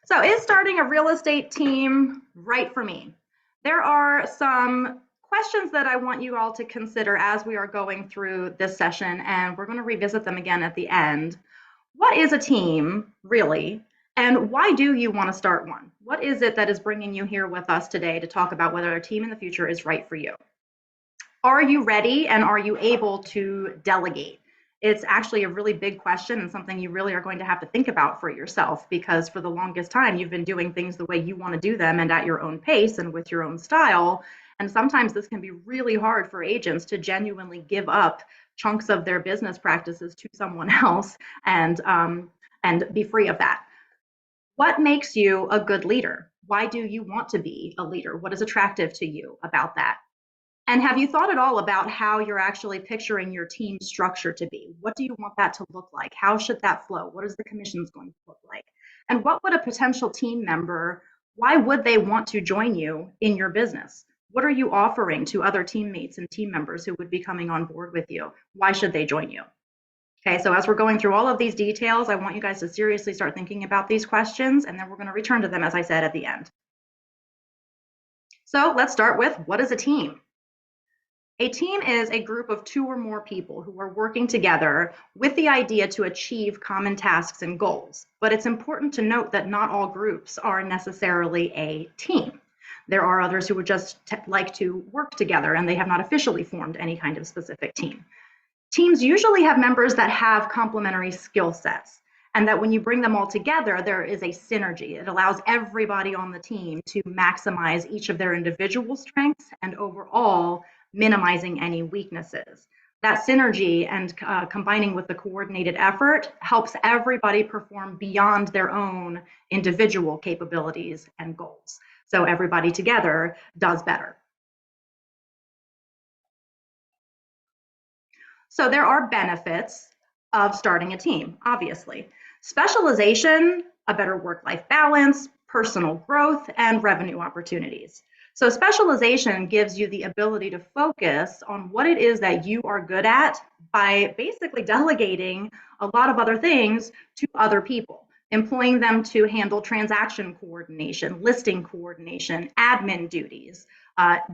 So is starting a real estate team right for me? There are some questions that I want you all to consider as we are going through this session, and we're going to revisit them again at the end. What is a team, really? And why do you want to start one? What is it that is bringing you here with us today to talk about whether a team in the future is right for you? Are you ready and are you able to delegate? It's actually a really big question and something you really are going to have to think about for yourself, because for the longest time you've been doing things the way you want to do them and at your own pace and with your own style. And sometimes this can be really hard for agents to genuinely give up chunks of their business practices to someone else and be free of that. What makes you a good leader? Why do you want to be a leader? What is attractive to you about that? And have you thought at all about how you're actually picturing your team structure to be? What do you want that to look like? How should that flow? What is the commissions going to look like? And what would a potential team member, why would they want to join you in your business? What are you offering to other teammates and team members who would be coming on board with you? Why should they join you? Okay, so as we're going through all of these details, I want you guys to seriously start thinking about these questions, and then we're going to return to them, as I said, at the end. So let's start with, what is a team? A team is a group of two or more people who are working together with the idea to achieve common tasks and goals. But it's important to note that not all groups are necessarily a team. There are others who would just like to work together and they have not officially formed any kind of specific team. Teams usually have members that have complementary skill sets, and that when you bring them all together, there is a synergy. It allows everybody on the team to maximize each of their individual strengths and overall minimizing any weaknesses. That synergy and combining with the coordinated effort helps everybody perform beyond their own individual capabilities and goals. So everybody together does better. So there are benefits of starting a team, obviously. Specialization, a better work-life balance, personal growth, and revenue opportunities. So specialization gives you the ability to focus on what it is that you are good at by basically delegating a lot of other things to other people, employing them to handle transaction coordination, listing coordination, admin duties,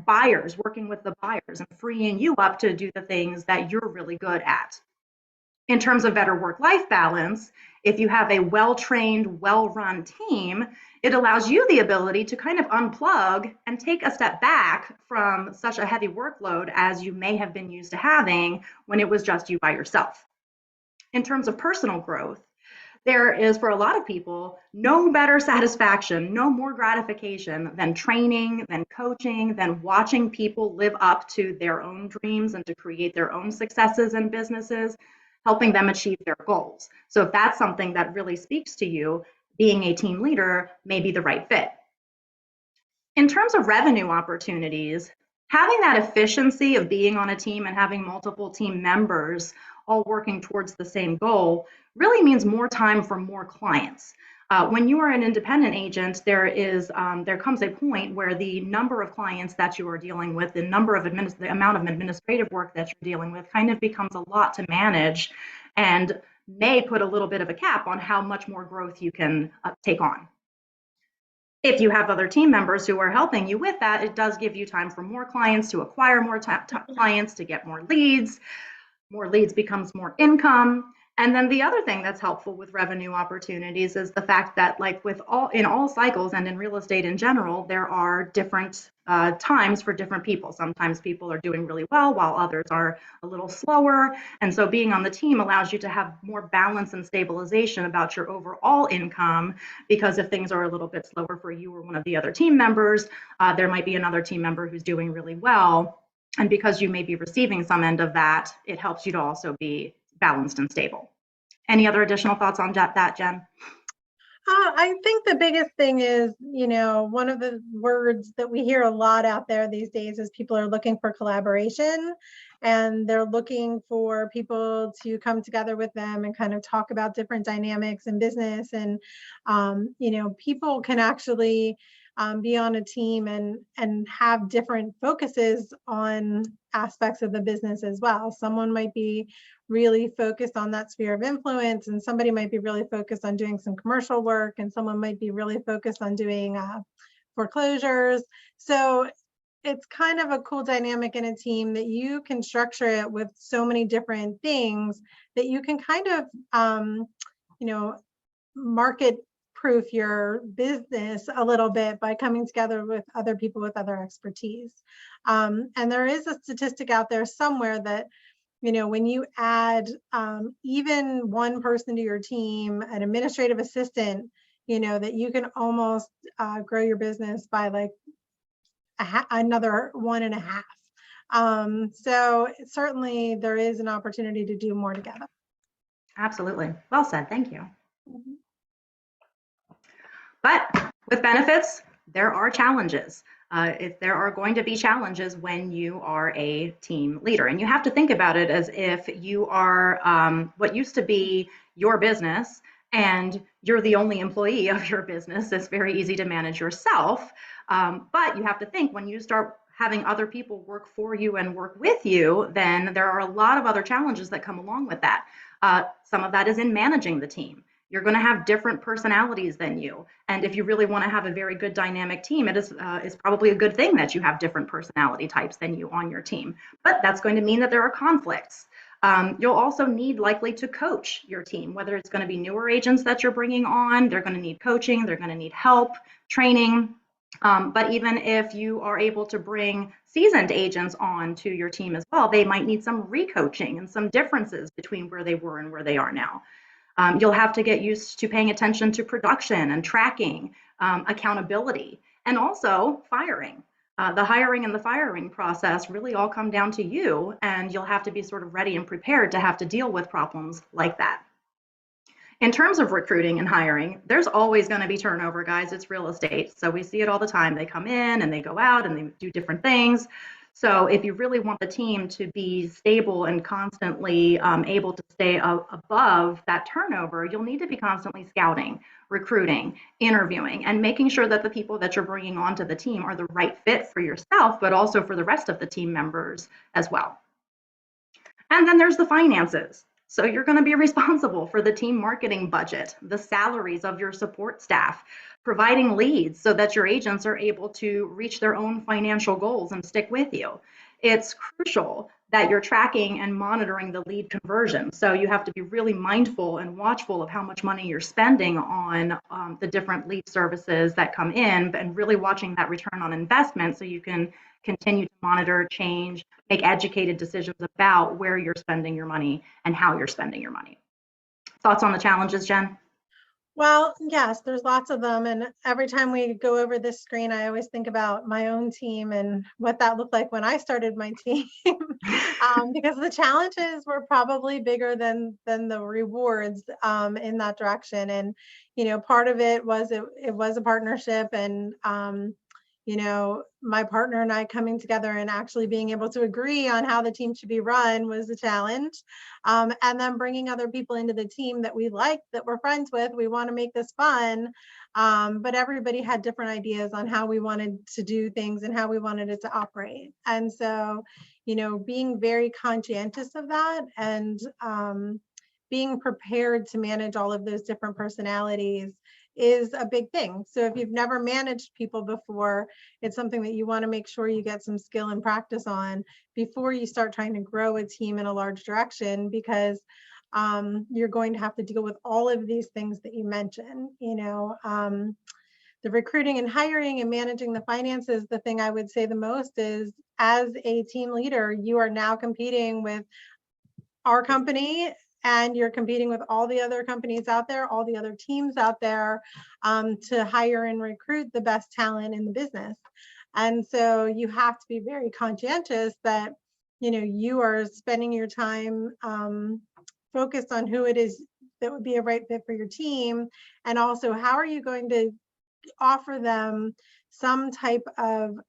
buyers, working with the buyers and freeing you up to do the things that you're really good at. In terms of better work-life balance, if you have a well-trained, well-run team, it allows you the ability to kind of unplug and take a step back from such a heavy workload as you may have been used to having when it was just you by yourself. In terms of personal growth, there is, for a lot of people, no better satisfaction, no more gratification than training, than coaching, than watching people live up to their own dreams and to create their own successes in businesses, helping them achieve their goals. So if that's something that really speaks to you, being a team leader may be the right fit. In terms of revenue opportunities, having that efficiency of being on a team and having multiple team members all working towards the same goal really means more time for more clients. When you are an independent agent, there comes a point where the number of clients that you are dealing with, the amount of administrative work that you're dealing with kind of becomes a lot to manage and may put a little bit of a cap on how much more growth you can take on. If you have other team members who are helping you with that, it does give you time for more clients, to acquire more clients, to get more leads. More leads becomes more income. And then the other thing that's helpful with revenue opportunities is the fact that, like in all cycles and in real estate in general, there are different times for different people. Sometimes people are doing really well while others are a little slower. And so being on the team allows you to have more balance and stabilization about your overall income, because if things are a little bit slower for you or one of the other team members, there might be another team member who's doing really well. And because you may be receiving some end of that, it helps you to also be balanced and stable. Any other additional thoughts on that, Jen? I think the biggest thing is, one of the words that we hear a lot out there these days is people are looking for collaboration, and they're looking for people to come together with them and kind of talk about different dynamics in business. And, people can actually be on a team and have different focuses on aspects of the business as well. Someone might be really focused on that sphere of influence, and somebody might be really focused on doing some commercial work, and someone might be really focused on doing foreclosures. So it's kind of a cool dynamic in a team that you can structure it with so many different things that you can kind of, you know, market proof your business a little bit by coming together with other people with other expertise. And there is a statistic out there somewhere that, you know, when you add even one person to your team, an administrative assistant, you know, that you can almost grow your business by like another 1.5. So certainly there is an opportunity to do more together. Absolutely. Well said. Thank you. Mhm. But with benefits, there are challenges. There are going to be challenges when you are a team leader. And you have to think about it as if you are what used to be your business and you're the only employee of your business. It's very easy to manage yourself. But you have to think when you start having other people work for you and work with you, then there are a lot of other challenges that come along with that. Some of that is in managing the team. You're going to have different personalities than you. And if you really want to have a very good dynamic team, it is probably a good thing that you have different personality types than you on your team. But that's going to mean that there are conflicts. You'll also need likely to coach your team, whether it's going to be newer agents that you're bringing on, they're going to need coaching, they're going to need help, training. But even if you are able to bring seasoned agents on to your team as well, they might need some recoaching and some differences between where they were and where they are now. You'll have to get used to paying attention to production and tracking, accountability, and also firing. The hiring and the firing process really all come down to you, and you'll have to be sort of ready and prepared to have to deal with problems like that. In terms of recruiting and hiring, there's always going to be turnover, guys. It's real estate. So we see it all the time. They come in and they go out and they do different things. So if you really want the team to be stable and constantly able to stay above that turnover, you'll need to be constantly scouting, recruiting, interviewing, and making sure that the people that you're bringing onto the team are the right fit for yourself, but also for the rest of the team members as well. And then there's the finances. So you're going to be responsible for the team marketing budget, the salaries of your support staff, providing leads so that your agents are able to reach their own financial goals and stick with you. It's crucial that you're tracking and monitoring the lead conversion. So you have to be really mindful and watchful of how much money you're spending on the different lead services that come in, and really watching that return on investment so you can continue to monitor, change, make educated decisions about where you're spending your money and how you're spending your money. Thoughts on the challenges, Jen? Well, yes, there's lots of them. And every time we go over this screen, I always think about my own team and what that looked like when I started my team. Because the challenges were probably bigger than the rewards in that direction. And, you know, part of it was it was a partnership, and you know, my partner and I coming together and actually being able to agree on how the team should be run was a challenge. And then bringing other people into the team that we like, that we're friends with, we want to make this fun. But everybody had different ideas on how we wanted to do things and how we wanted it to operate. And so, you know, being very conscientious of that, and being prepared to manage all of those different personalities is a big thing. So if you've never managed people before, it's something that you want to make sure you get some skill and practice on before you start trying to grow a team in a large direction, because you're going to have to deal with all of these things that you mentioned. You know, the recruiting and hiring and managing the finances, the thing I would say the most is, as a team leader, you are now competing with our company, and you're competing with all the other companies out there, all the other teams out there, to hire and recruit the best talent in the business. And so you have to be very conscientious that, you know, you are spending your time focused on who it is that would be a right fit for your team, and also how are you going to offer them some type of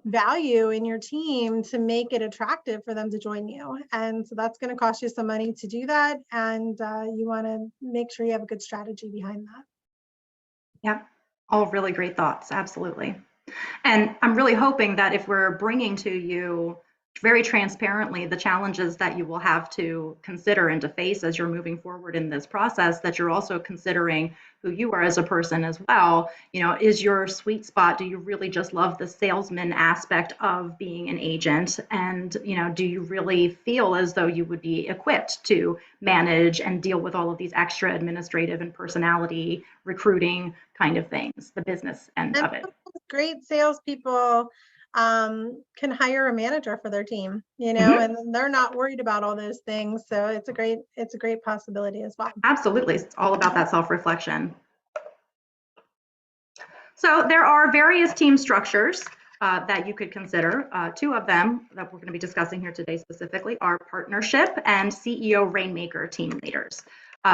value in your team to make it attractive for them to join you. And so that's going to cost you some money to do that. And you want to make sure you have a good strategy behind that. Yeah, all really great thoughts. Absolutely. And I'm really hoping that if we're bringing to you very transparently the challenges that you will have to consider and to face as you're moving forward in this process, that you're also considering who you are as a person as well. You know, is your sweet spot, do you really just love the salesman aspect of being an agent? And, you know, do you really feel as though you would be equipped to manage and deal with all of these extra administrative and personality recruiting kind of things, the business end And of it? great salespeople can hire a manager for their team, Mhm. and they're not worried about all those things. So it's a great possibility as well. Absolutely. It's all about that self-reflection. So there are various team structures that you could consider. Two of them that we're going to be discussing here today specifically are partnership and CEO Rainmaker team leaders.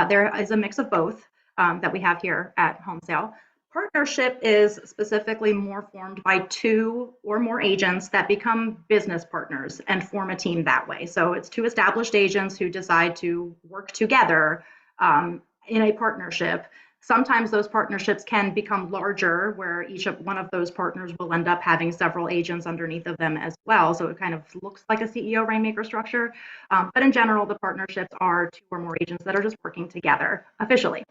There is a mix of both that we have here at Home Sale. Partnership is specifically more formed by two or more agents that become business partners and form a team that way. So it's two established agents who decide to work together in a partnership. Sometimes those partnerships can become larger, where one of those partners will end up having several agents underneath of them as well. So it kind of looks like a CEO Rainmaker structure. But in general, the partnerships are two or more agents that are just working together officially.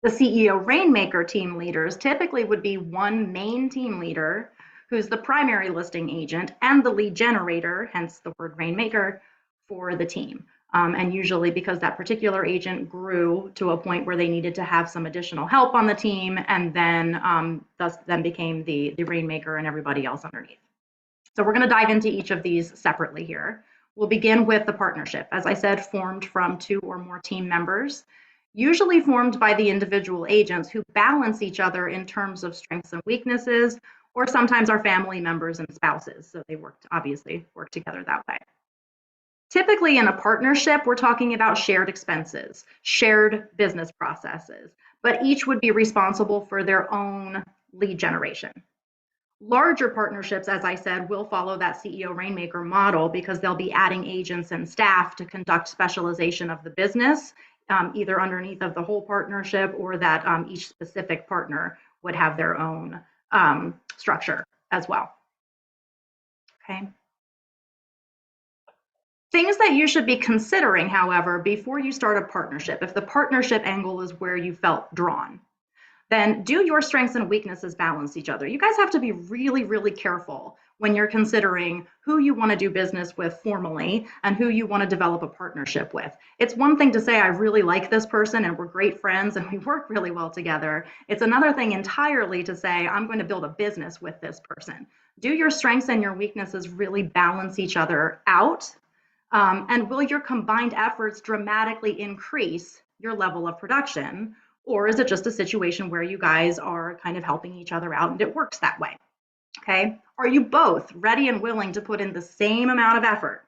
The CEO Rainmaker team leaders typically would be one main team leader who's the primary listing agent and the lead generator, hence the word Rainmaker, for the team. And usually because that particular agent grew to a point where they needed to have some additional help on the team, and thus then became the Rainmaker and everybody else underneath. So we're going to dive into each of these separately here. We'll begin with the partnership, as I said, formed from two or more team members, usually formed by the individual agents who balance each other in terms of strengths and weaknesses, or sometimes our family members and spouses. So they obviously work together that way. Typically in a partnership, we're talking about shared expenses, shared business processes, but each would be responsible for their own lead generation. Larger partnerships, as I said, will follow that CEO Rainmaker model because they'll be adding agents and staff to conduct specialization of the business, either underneath of the whole partnership or that each specific partner would have their own structure as well. Okay. Things that you should be considering, however, before you start a partnership, if the partnership angle is where you felt drawn, then do your strengths and weaknesses balance each other? You guys have to be really, really careful when you're considering who you want to do business with formally and who you want to develop a partnership with. It's one thing to say, I really like this person and we're great friends and we work really well together. It's another thing entirely to say, I'm going to build a business with this person. Do your strengths and your weaknesses really balance each other out? And will your combined efforts dramatically increase your level of production? Or is it just a situation where you guys are kind of helping each other out and it works that way? Okay. Are you both ready and willing to put in the same amount of effort?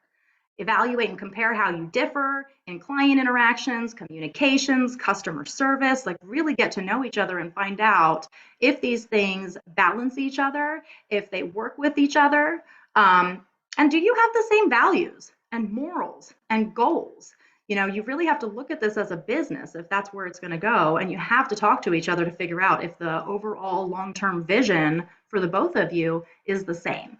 Evaluate and compare how you differ in client interactions, communications, customer service, like really get to know each other and find out if these things balance each other, if they work with each other, and do you have the same values and morals and goals? You know, you really have to look at this as a business if that's where it's going to go, and you have to talk to each other to figure out if the overall long-term vision for the both of you is the same.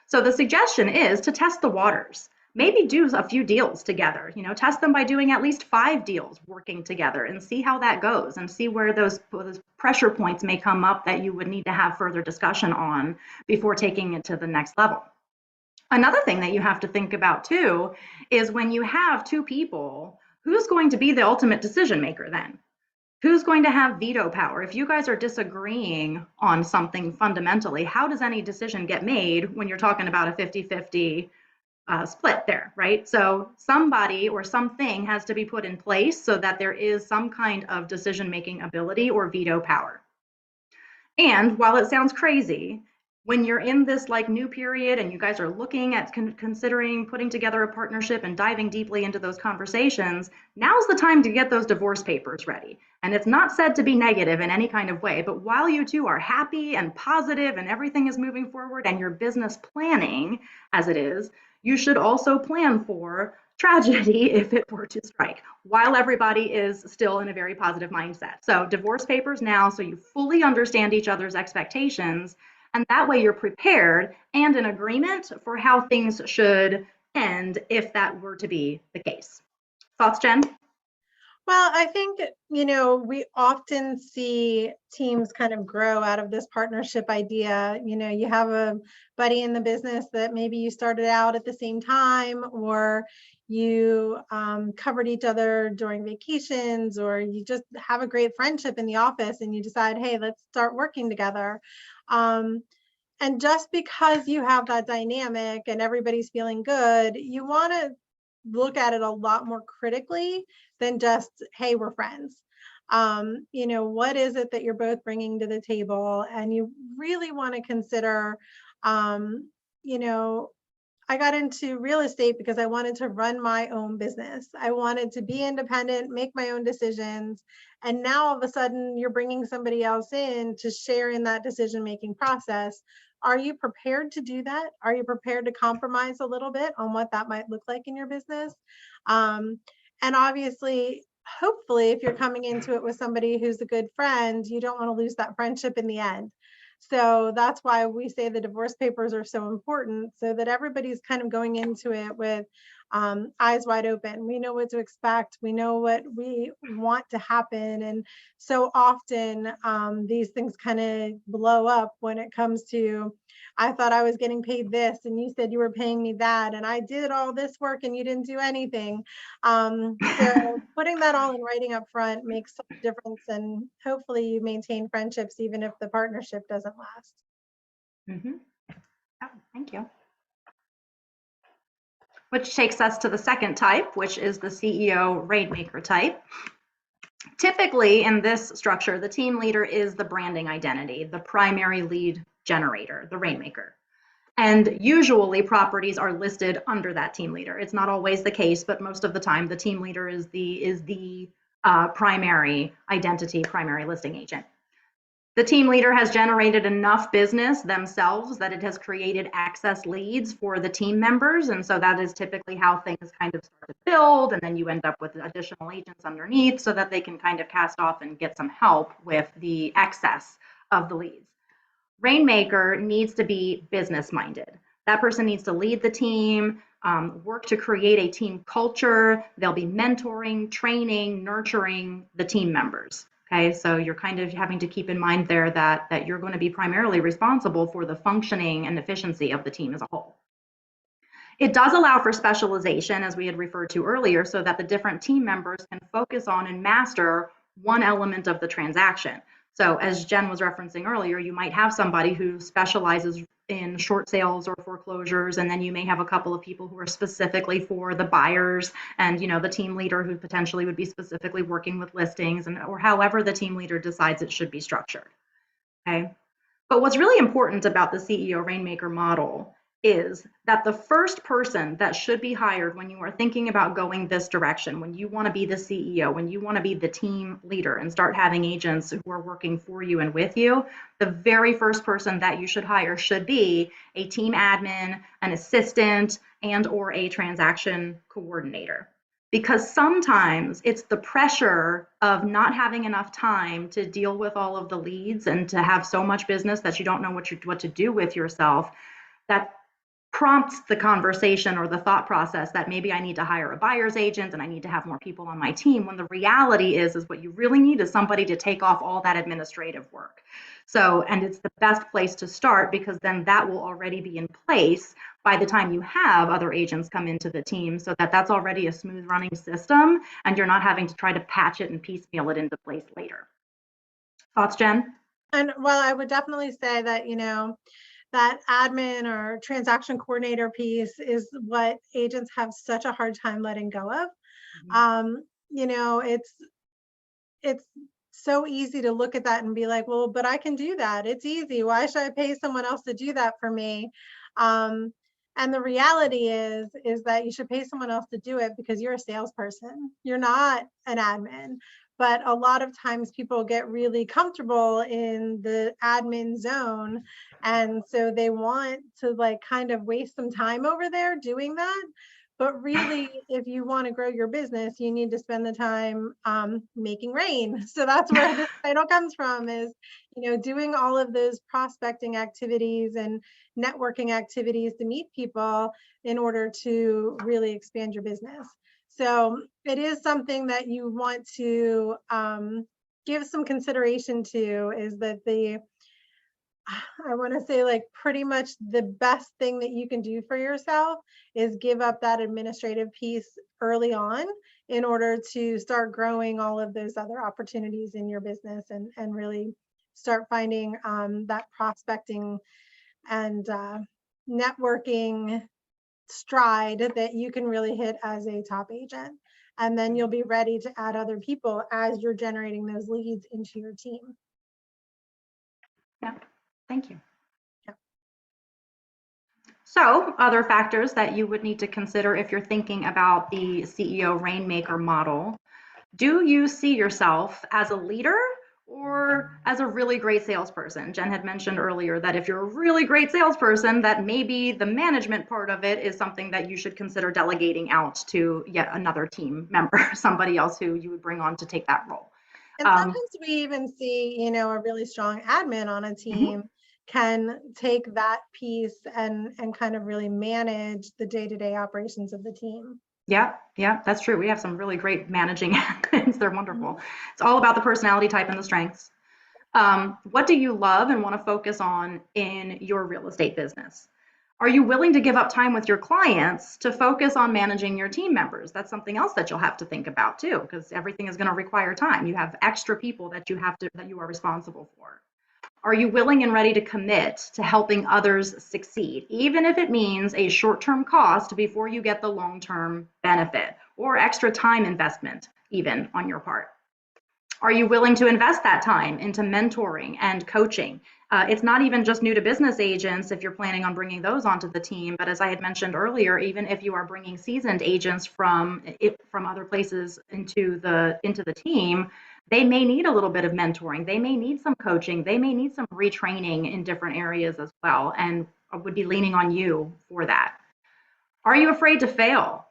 So the suggestion is to test the waters. Maybe do a few deals together, test them by doing at least 5 deals working together and see how that goes and see where those pressure points may come up that you would need to have further discussion on before taking it to the next level. Another thing that you have to think about too is when you have two people, who's going to be the ultimate decision maker then? Who's going to have veto power? If you guys are disagreeing on something fundamentally, how does any decision get made when you're talking about a 50-50 split there, right? So somebody or something has to be put in place so that there is some kind of decision-making ability or veto power. And while it sounds crazy, when you're in this like new period and you guys are looking at considering putting together a partnership and diving deeply into those conversations, now's the time to get those divorce papers ready. And it's not said to be negative in any kind of way, but while you two are happy and positive and everything is moving forward and your business planning as it is, you should also plan for tragedy if it were to strike while everybody is still in a very positive mindset. So divorce papers now so you fully understand each other's expectations, And that way you're prepared and in agreement for how things should end if that were to be the case. Thoughts, Jen? Well, I think, we often see teams kind of grow out of this partnership idea. You have a buddy in the business that maybe you started out at the same time, or you covered each other during vacations, or you just have a great friendship in the office and you decide, hey, let's start working together. And just because you have that dynamic and everybody's feeling good, you want to look at it a lot more critically than just, hey, we're friends. What is it that you're both bringing to the table? And you really want to consider, you know, I got into real estate because I wanted to run my own business. I wanted to be independent, make my own decisions. And now all of a sudden you're bringing somebody else in to share in that decision-making process. Are you prepared to do that? Are you prepared to compromise a little bit on what that might look like in your business? And obviously, hopefully, if you're coming into it with somebody who's a good friend, you don't want to lose that friendship in the end. So that's why we say the divorce papers are so important, so that everybody's kind of going into it with eyes wide open. We know what to expect. We know what we want to happen. And so often these things kind of blow up when it comes to, I thought I was getting paid this and you said you were paying me that, and I did all this work and you didn't do anything. So putting that all in writing up front makes such a difference, and hopefully you maintain friendships even if the partnership doesn't last. Oh, thank you. Which takes us to the second type, which is the CEO rainmaker type. Typically in this structure, the team leader is the branding identity, the primary lead generator, the rainmaker. And usually properties are listed under that team leader. It's not always the case, but most of the time the team leader is the primary identity, primary listing agent. The team leader has generated enough business themselves that it has created excess leads for the team members. And so that is typically how things kind of start to build. And then you end up with additional agents underneath so that they can kind of cast off and get some help with the excess of the leads. Rainmaker needs to be business minded. That person needs to lead the team, work to create a team culture. They'll be mentoring, training, nurturing the team members. Okay, so you're kind of having to keep in mind there that you're going to be primarily responsible for the functioning and efficiency of the team as a whole. It does allow for specialization, as we had referred to earlier, so that the different team members can focus on and master one element of the transaction. So as Jen was referencing earlier, you might have somebody who specializes in short sales or foreclosures, and then you may have a couple of people who are specifically for the buyers, and the team leader who potentially would be specifically working with listings, or however the team leader decides it should be structured. Okay, but what's really important about the CEO rainmaker model is that the first person that should be hired when you are thinking about going this direction, when you want to be the CEO, when you want to be the team leader and start having agents who are working for you and with you, the very first person that you should hire should be a team admin, an assistant, and or a transaction coordinator. Because sometimes it's the pressure of not having enough time to deal with all of the leads and to have so much business that you don't know what to do with yourself that prompts the conversation or the thought process that maybe I need to hire a buyer's agent and I need to have more people on my team, when the reality is what you really need is somebody to take off all that administrative work. So, and it's the best place to start, because then that will already be in place by the time you have other agents come into the team, so that that's already a smooth running system and you're not having to try to patch it and piecemeal it into place later. Thoughts, Jen? And well, I would definitely say that, that admin or transaction coordinator piece is what agents have such a hard time letting go of. It's so easy to look at that and be like, well, but I can do that. It's easy. Why should I pay someone else to do that for me? And the reality is that you should pay someone else to do it because you're a salesperson. You're not an admin. But a lot of times people get really comfortable in the admin zone. And so they want to kind of waste some time over there doing that. But really, if you want to grow your business, you need to spend the time making rain. So that's where this title comes from, is, doing all of those prospecting activities and networking activities to meet people in order to really expand your business. So it is something that you want to give some consideration to, is that I want to say, like, pretty much the best thing that you can do for yourself is give up that administrative piece early on in order to start growing all of those other opportunities in your business, and really start finding that prospecting and networking stride that you can really hit as a top agent. And then you'll be ready to add other people as you're generating those leads into your team. Yeah, thank you. Yeah. So other factors that you would need to consider if you're thinking about the CEO Rainmaker model. Do you see yourself as a leader or as a really great salesperson? Jen had mentioned earlier that if you're a really great salesperson, that maybe the management part of it is something that you should consider delegating out to yet another team member, somebody else who you would bring on to take that role. And sometimes we even see, a really strong admin on a team can take that piece and kind of really manage the day-to-day operations of the team. Yeah, that's true. We have some really great managing admins. They're wonderful. It's all about the personality type and the strengths. What do you love and want to focus on in your real estate business? Are you willing to give up time with your clients to focus on managing your team members? That's something else that you'll have to think about too, because everything is going to require time. You have extra people that you are responsible for. Are you willing and ready to commit to helping others succeed, even if it means a short-term cost before you get the long-term benefit, or extra time investment even on your part? Are you willing to invest that time into mentoring and coaching? It's not even just new to business agents if you're planning on bringing those onto the team, but as I had mentioned earlier, even if you are bringing seasoned agents from other places into the team, they may need a little bit of mentoring. They may need some coaching. They may need some retraining in different areas as well, and I would be leaning on you for that. Are you afraid to fail?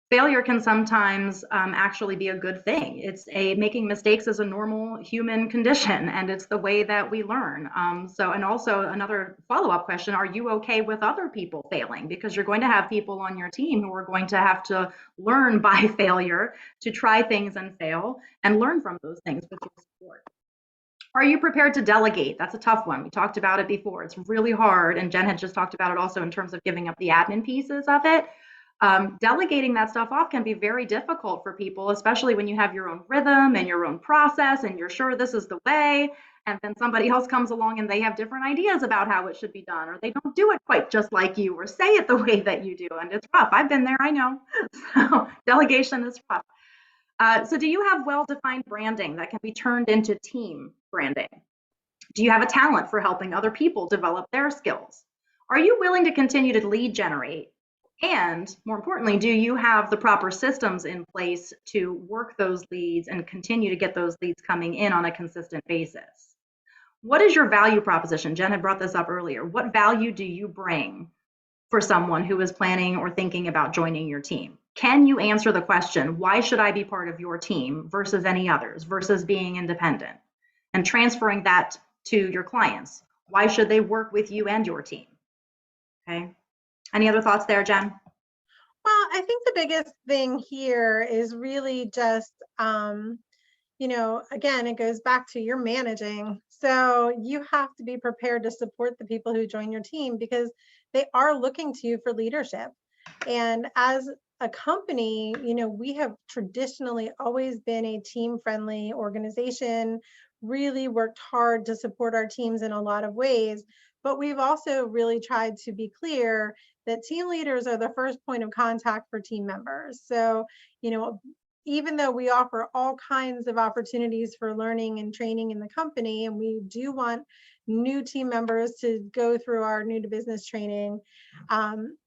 Failure can sometimes actually be a good thing. Making mistakes is a normal human condition, and it's the way that we learn. And also another follow-up question: are you okay with other people failing? Because you're going to have people on your team who are going to have to learn by failure, to try things and fail and learn from those things with your support. Are you prepared to delegate? That's a tough one. We talked about it before. It's really hard, and Jen had just talked about it also in terms of giving up the admin pieces of it. Delegating that stuff off can be very difficult for people, especially when you have your own rhythm and your own process and you're sure this is the way, and then somebody else comes along and they have different ideas about how it should be done, or they don't do it quite just like you, or say it the way that you do, and it's rough. I've been there, I know. So delegation is rough. So do you have well-defined branding that can be turned into team branding? Do you have a talent for helping other people develop their skills? Are you willing to continue to lead generate? And more importantly, do you have the proper systems in place to work those leads and continue to get those leads coming in on a consistent basis? What is your value proposition? Jen had brought this up earlier. What value do you bring for someone who is planning or thinking about joining your team? Can you answer the question, why should I be part of your team versus any others, versus being independent? And transferring that to your clients. Why should they work with you and your team? Okay. Any other thoughts there, Jen? Well, I think the biggest thing here is really just, again, it goes back to your managing. So you have to be prepared to support the people who join your team, because they are looking to you for leadership. And as a company, we have traditionally always been a team-friendly organization, really worked hard to support our teams in a lot of ways. But we've also really tried to be clear that team leaders are the first point of contact for team members. So, even though we offer all kinds of opportunities for learning and training in the company, and we do want new team members to go through our new to business training,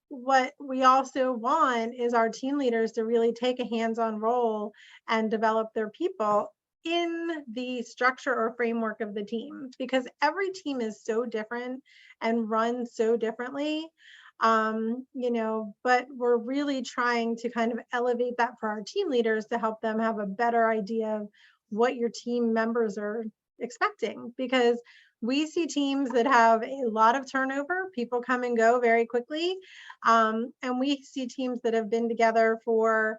what we also want is our team leaders to really take a hands-on role and develop their people in the structure or framework of the team, because every team is so different and run so differently. But we're really trying to kind of elevate that for our team leaders to help them have a better idea of what your team members are expecting, because we see teams that have a lot of turnover, people come and go very quickly. And we see teams that have been together for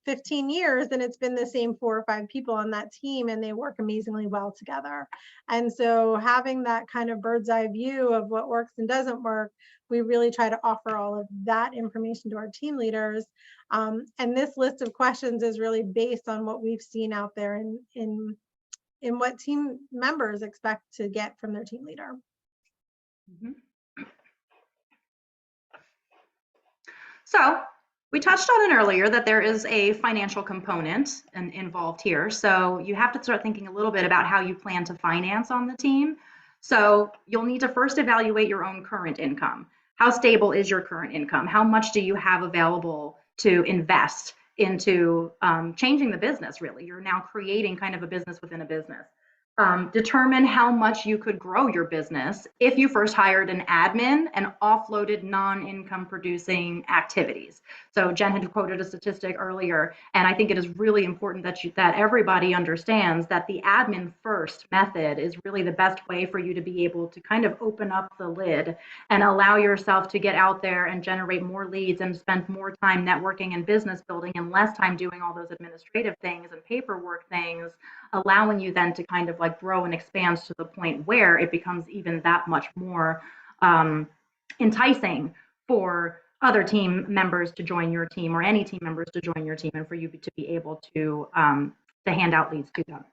15 years, and it's been the same 4 or 5 people on that team, and they work amazingly well together. And so having that kind of bird's eye view of what works and doesn't work, we really try to offer all of that information to our team leaders. And this list of questions is really based on what we've seen out there in what team members expect to get from their team leader. Mm-hmm. So we touched on it earlier that there is a financial component involved here. So you have to start thinking a little bit about how you plan to finance on the team. So you'll need to first evaluate your own current income. How stable is your current income? How much do you have available to invest into changing the business, really? You're now creating kind of a business within a business. Determine how much you could grow your business if you first hired an admin and offloaded non-income producing activities. So Jen had quoted a statistic earlier, and I think it is really important that everybody understands that the admin first method is really the best way for you to be able to kind of open up the lid and allow yourself to get out there and generate more leads and spend more time networking and business building and less time doing all those administrative things and paperwork things, allowing you then to kind of like grow and expand to the point where it becomes even that much more enticing for other team members to join your team, or any team members to join your team, and for you to be able to hand out leads to them.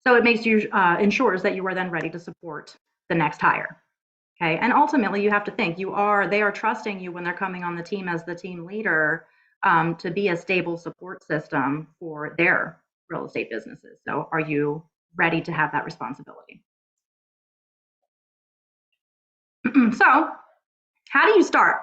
So it makes you ensures that you are then ready to support the next hire. Okay, and ultimately you have to think they are trusting you when they're coming on the team as the team leader to be a stable support system for their real estate businesses. So are you ready to have that responsibility? So how do you start?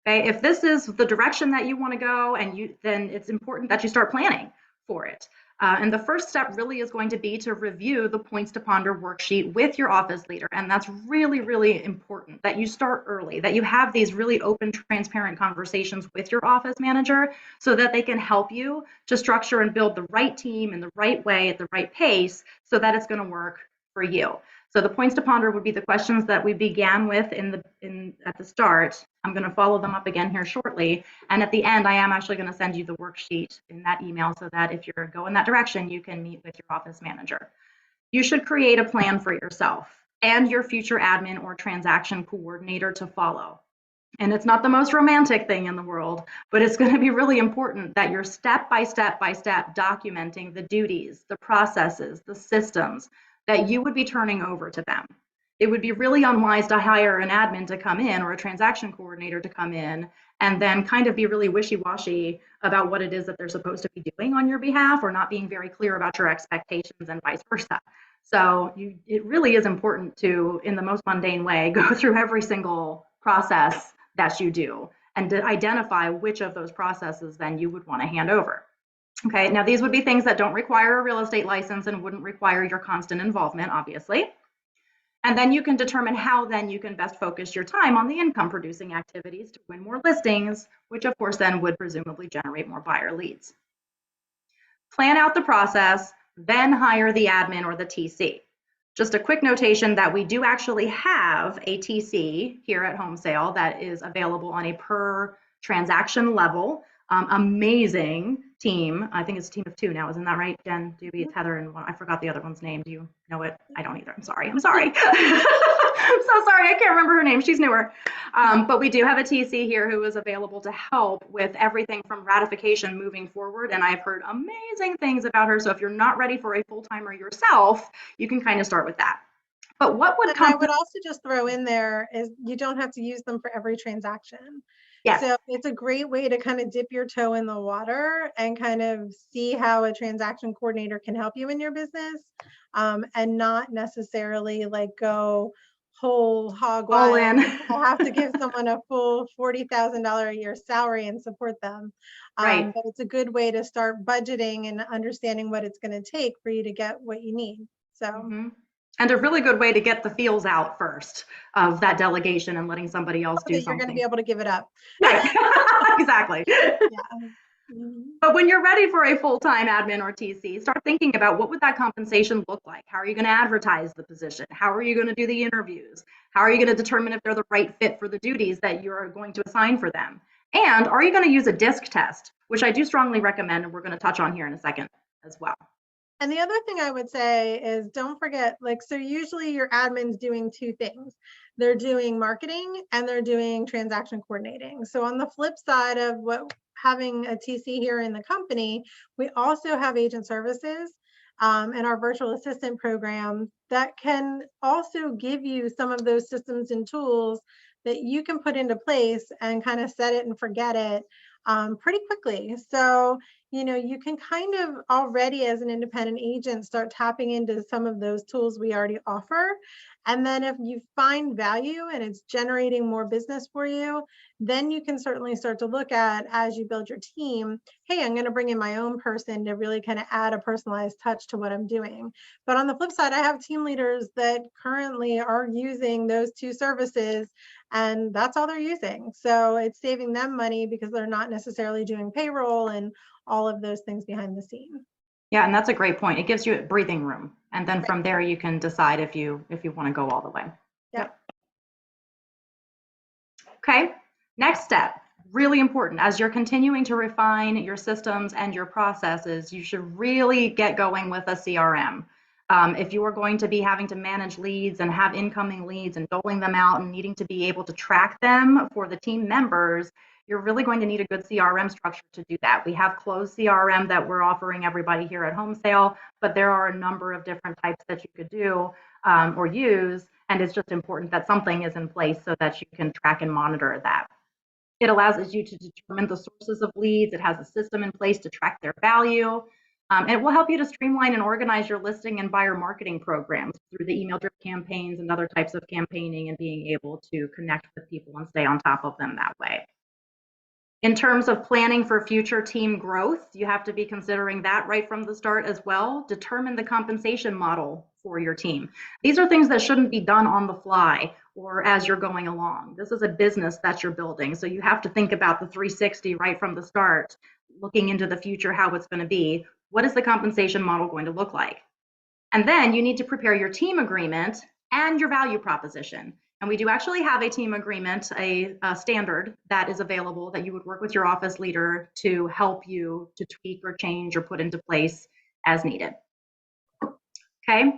Okay, if this is the direction that you want to go, then it's important that you start planning for it. And the first step really is going to be to review the points to ponder worksheet with your office leader. And that's really, really important that you start early, that you have these really open, transparent conversations with your office manager so that they can help you to structure and build the right team in the right way at the right pace so that it's going to work for you. So the points to ponder would be the questions that we began with at the start. I'm going to follow them up again here shortly. And at the end, I am actually going to send you the worksheet in that email so that if you're going that direction, you can meet with your office manager. You should create a plan for yourself and your future admin or transaction coordinator to follow. And it's not the most romantic thing in the world, but it's going to be really important that you're step by step documenting the duties, the processes, the systems that you would be turning over to them. It would be really unwise to hire an admin to come in or a transaction coordinator to come in and then kind of be really wishy-washy about what it is that they're supposed to be doing on your behalf, or not being very clear about your expectations and vice versa. So it really is important to, in the most mundane way, go through every single process that you do and to identify which of those processes then you would want to hand over. Okay, now these would be things that don't require a real estate license and wouldn't require your constant involvement, obviously. And then you can determine how then you can best focus your time on the income producing activities to win more listings, which of course then would presumably generate more buyer leads. Plan out the process, then hire the admin or the TC. Just a quick notation that we do actually have a TC here at Home Sale that is available on a per transaction level. Amazing team. I think it's a team of 2 now. Isn't that right, Jen? It's Heather and I forgot the other one's name. Do you know it? I don't either. I'm sorry. I'm so sorry. I can't remember her name. She's newer. But we do have a TC here who is available to help with everything from ratification moving forward. And I've heard amazing things about her. So if you're not ready for a full-timer yourself, you can kind of start with that. But what would I would also just throw in there is you don't have to use them for every transaction. Yes. So it's a great way to kind of dip your toe in the water and kind of see how a transaction coordinator can help you in your business, and not necessarily like go whole hog all wild. in. I have to give someone a full $40,000 a year salary and support them. Right. But it's a good way to start budgeting and understanding what it's going to take for you to get what you need. So. And a really good way to get the feels out first of that delegation and letting somebody else do You're something. going to be able to give it up. Right, exactly. Yeah. Mhm. But when you're ready for a full-time admin or TC, start thinking about what would that compensation look like? How are you going to advertise the position? How are you going to do the interviews? How are you going to determine if they're the right fit for the duties that you're going to assign for them? And are you going to use a DISC test, which I do strongly recommend, and we're going to touch on here in a second as well. And the other thing I would say is don't forget, like, so usually your admin's doing two things. They're doing marketing and they're doing transaction coordinating. So on the flip side of what having a TC here in the company, we also have agent services and our virtual assistant program that can also give you some of those systems and tools that you can put into place and kind of set it and forget it pretty quickly. So you can kind of already as an independent agent start tapping into some of those tools we already offer. And then if you find value and it's generating more business for you, then you can certainly start to look at, as you build your team, hey, I'm going to bring in my own person to really kind of add a personalized touch to what I'm doing. But on the flip side, I have team leaders that currently are using those two services and that's all they're using. So it's saving them money because they're not necessarily doing payroll and all of those things behind the scene. Yeah, and that's a great point. It gives you breathing room. And then from there you can decide if you want to go all the way. Yep. Okay, next step, really important. As you're continuing to refine your systems and your processes, you should really get going with a CRM. If you are going to be having to manage leads and have incoming leads and doling them out and needing to be able to track them for the team members, you're really going to need a good CRM structure to do that. We have closed CRM that we're offering everybody here at Home Sale, but there are a number of different types that you could do or use. And it's just important that something is in place so that you can track and monitor that. It allows you to determine the sources of leads. It has a system in place to track their value. And it will help you to streamline and organize your listing and buyer marketing programs through the email drip campaigns and other types of campaigning and being able to connect with people and stay on top of them that way. In terms of planning for future team growth, you have to be considering that right from the start as well. Determine the compensation model for your team. These are things that shouldn't be done on the fly or as you're going along. This is a business that you're building. So you have to think about the 360 right from the start, looking into the future, how it's going to be. What is the compensation model going to look like? And then you need to prepare your team agreement and your value proposition. And we do actually have a team agreement, a standard that is available that you would work with your office leader to help you to tweak or change or put into place as needed. Okay.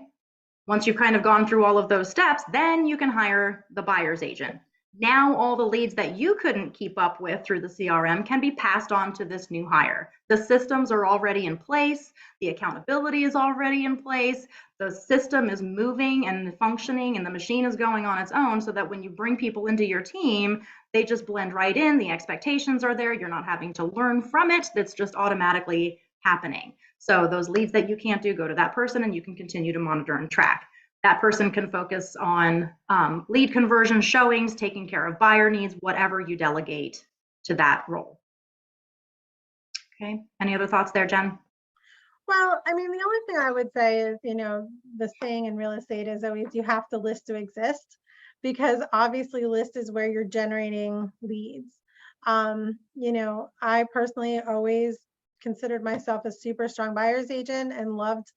Once you've kind of gone through all of those steps, then you can hire the buyer's agent. Now all the leads that you couldn't keep up with through the CRM can be passed on to this new hire. The systems are already in place. The accountability is already in place. The system is moving and functioning and the machine is going on its own so that when you bring people into your team, they just blend right in. The expectations are there. You're not having to learn from it. That's just automatically happening. So those leads that you can't do, go to that person and you can continue to monitor and track. That person can focus on lead conversion, showings, taking care of buyer needs, whatever you delegate to that role. Okay, any other thoughts there, Jen? Well, I mean, the only thing I would say is, the saying in real estate is always you have to list to exist, because obviously list is where you're generating leads. I personally always considered myself a super strong buyer's agent and loved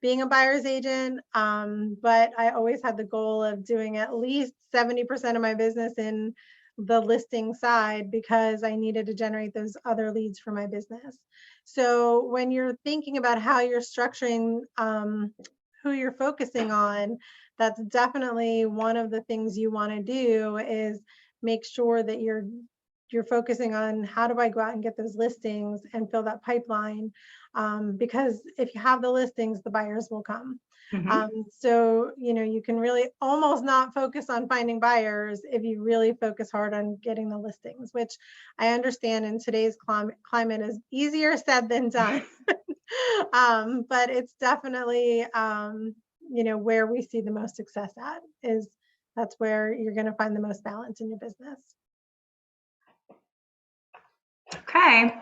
being a buyer's agent. But I always had the goal of doing at least 70% of my business in the listing side because I needed to generate those other leads for my business. So when you're thinking about how you're structuring who you're focusing on, that's definitely one of the things you want to do is make sure that you're focusing on how do I go out and get those listings and fill that pipeline, because if you have the listings, the buyers will come. So, you can really almost not focus on finding buyers if you really focus hard on getting the listings, which I understand in today's climate is easier said than done. But it's definitely, where we see the most success at is that's where you're going to find the most balance in your business. Okay.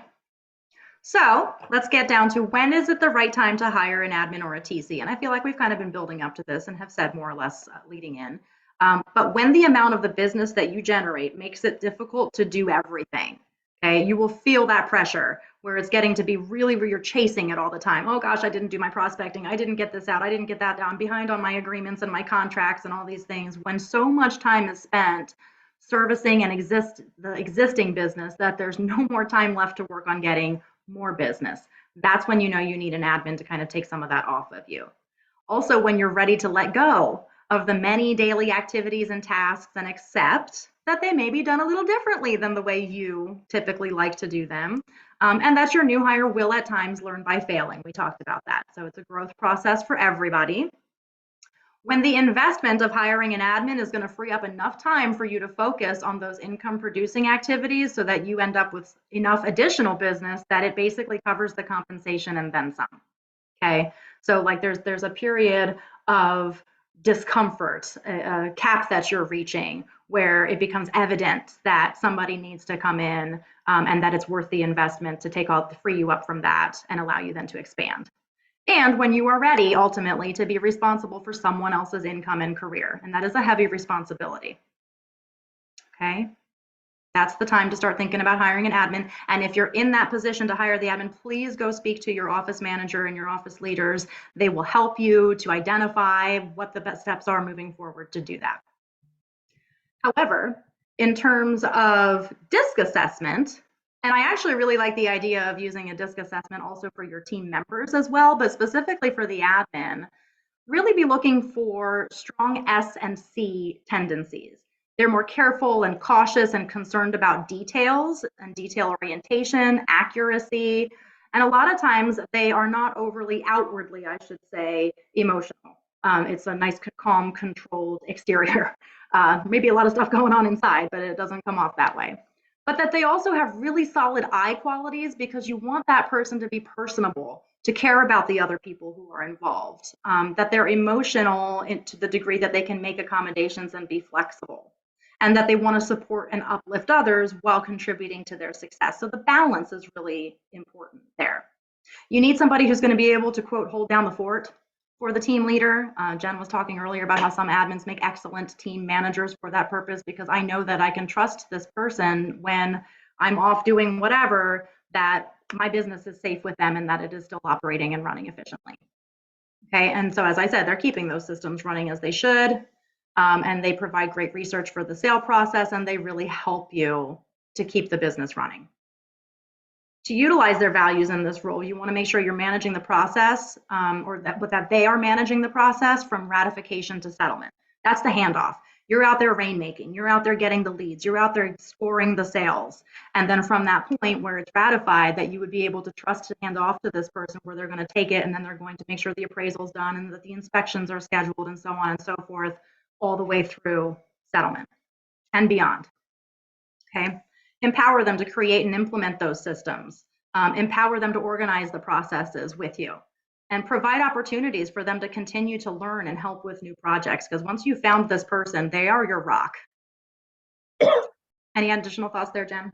So let's get down to when is it the right time to hire an admin or a TC? And I feel like we've kind of been building up to this and have said more or less leading in. But when the amount of the business that you generate makes it difficult to do everything, okay, you will feel that pressure where it's getting to be really where you're chasing it all the time. Oh gosh, I didn't do my prospecting. I didn't get this out. I didn't get that down. Behind on my agreements and my contracts and all these things. When so much time is spent servicing and the existing business that there's no more time left to work on getting more business. That's when you know you need an admin to kind of take some of that off of you. Also, when you're ready to let go of the many daily activities and tasks and accept that they may be done a little differently than the way you typically like to do them. And that your new hire will at times learn by failing. We talked about that. So it's a growth process for everybody. When the investment of hiring an admin is going to free up enough time for you to focus on those income producing activities so that you end up with enough additional business that it basically covers the compensation and then some. Okay, so like there's a period of discomfort, a cap that you're reaching where it becomes evident that somebody needs to come in and that it's worth the investment to take all free you up from that and allow you then to expand. And when you are ready, ultimately, to be responsible for someone else's income and career. And that is a heavy responsibility. Okay. That's the time to start thinking about hiring an admin. And if you're in that position to hire the admin, please go speak to your office manager and your office leaders. They will help you to identify what the best steps are moving forward to do that. However, in terms of DISC assessment, and I actually really like the idea of using a DISC assessment also for your team members as well, but specifically for the admin, really be looking for strong S and C tendencies. They're more careful and cautious and concerned about details and detail orientation, accuracy, and a lot of times they are not overly outwardly, I should say, emotional. It's a nice, calm, controlled exterior. Maybe a lot of stuff going on inside, but it doesn't come off that way. But that they also have really solid eye qualities because you want that person to be personable, to care about the other people who are involved, that they're emotional to the degree that they can make accommodations and be flexible, and that they want to support and uplift others while contributing to their success. So the balance is really important there. You need somebody who's going to be able to, quote, hold down the fort for the team leader. Jen was talking earlier about how some admins make excellent team managers for that purpose, because I know that I can trust this person when I'm off doing whatever, that my business is safe with them and that it is still operating and running efficiently. Okay, and so as I said, they're keeping those systems running as they should, and they provide great research for the sale process, and they really help you to keep the business running. To utilize their values in this role, you want to make sure you're managing the process, or that they are managing the process from ratification to settlement. That's the handoff. You're out there rainmaking, you're out there getting the leads, you're out there scoring the sales. And then from that point where it's ratified, that you would be able to trust to hand off to this person where they're going to take it, and then they're going to make sure the appraisal's done and that the inspections are scheduled and so on and so forth, all the way through settlement and beyond. Okay. Empower them to create and implement those systems. Empower them to organize the processes with you, and provide opportunities for them to continue to learn and help with new projects. Because once you've found this person, they are your rock. Any additional thoughts there, Jen?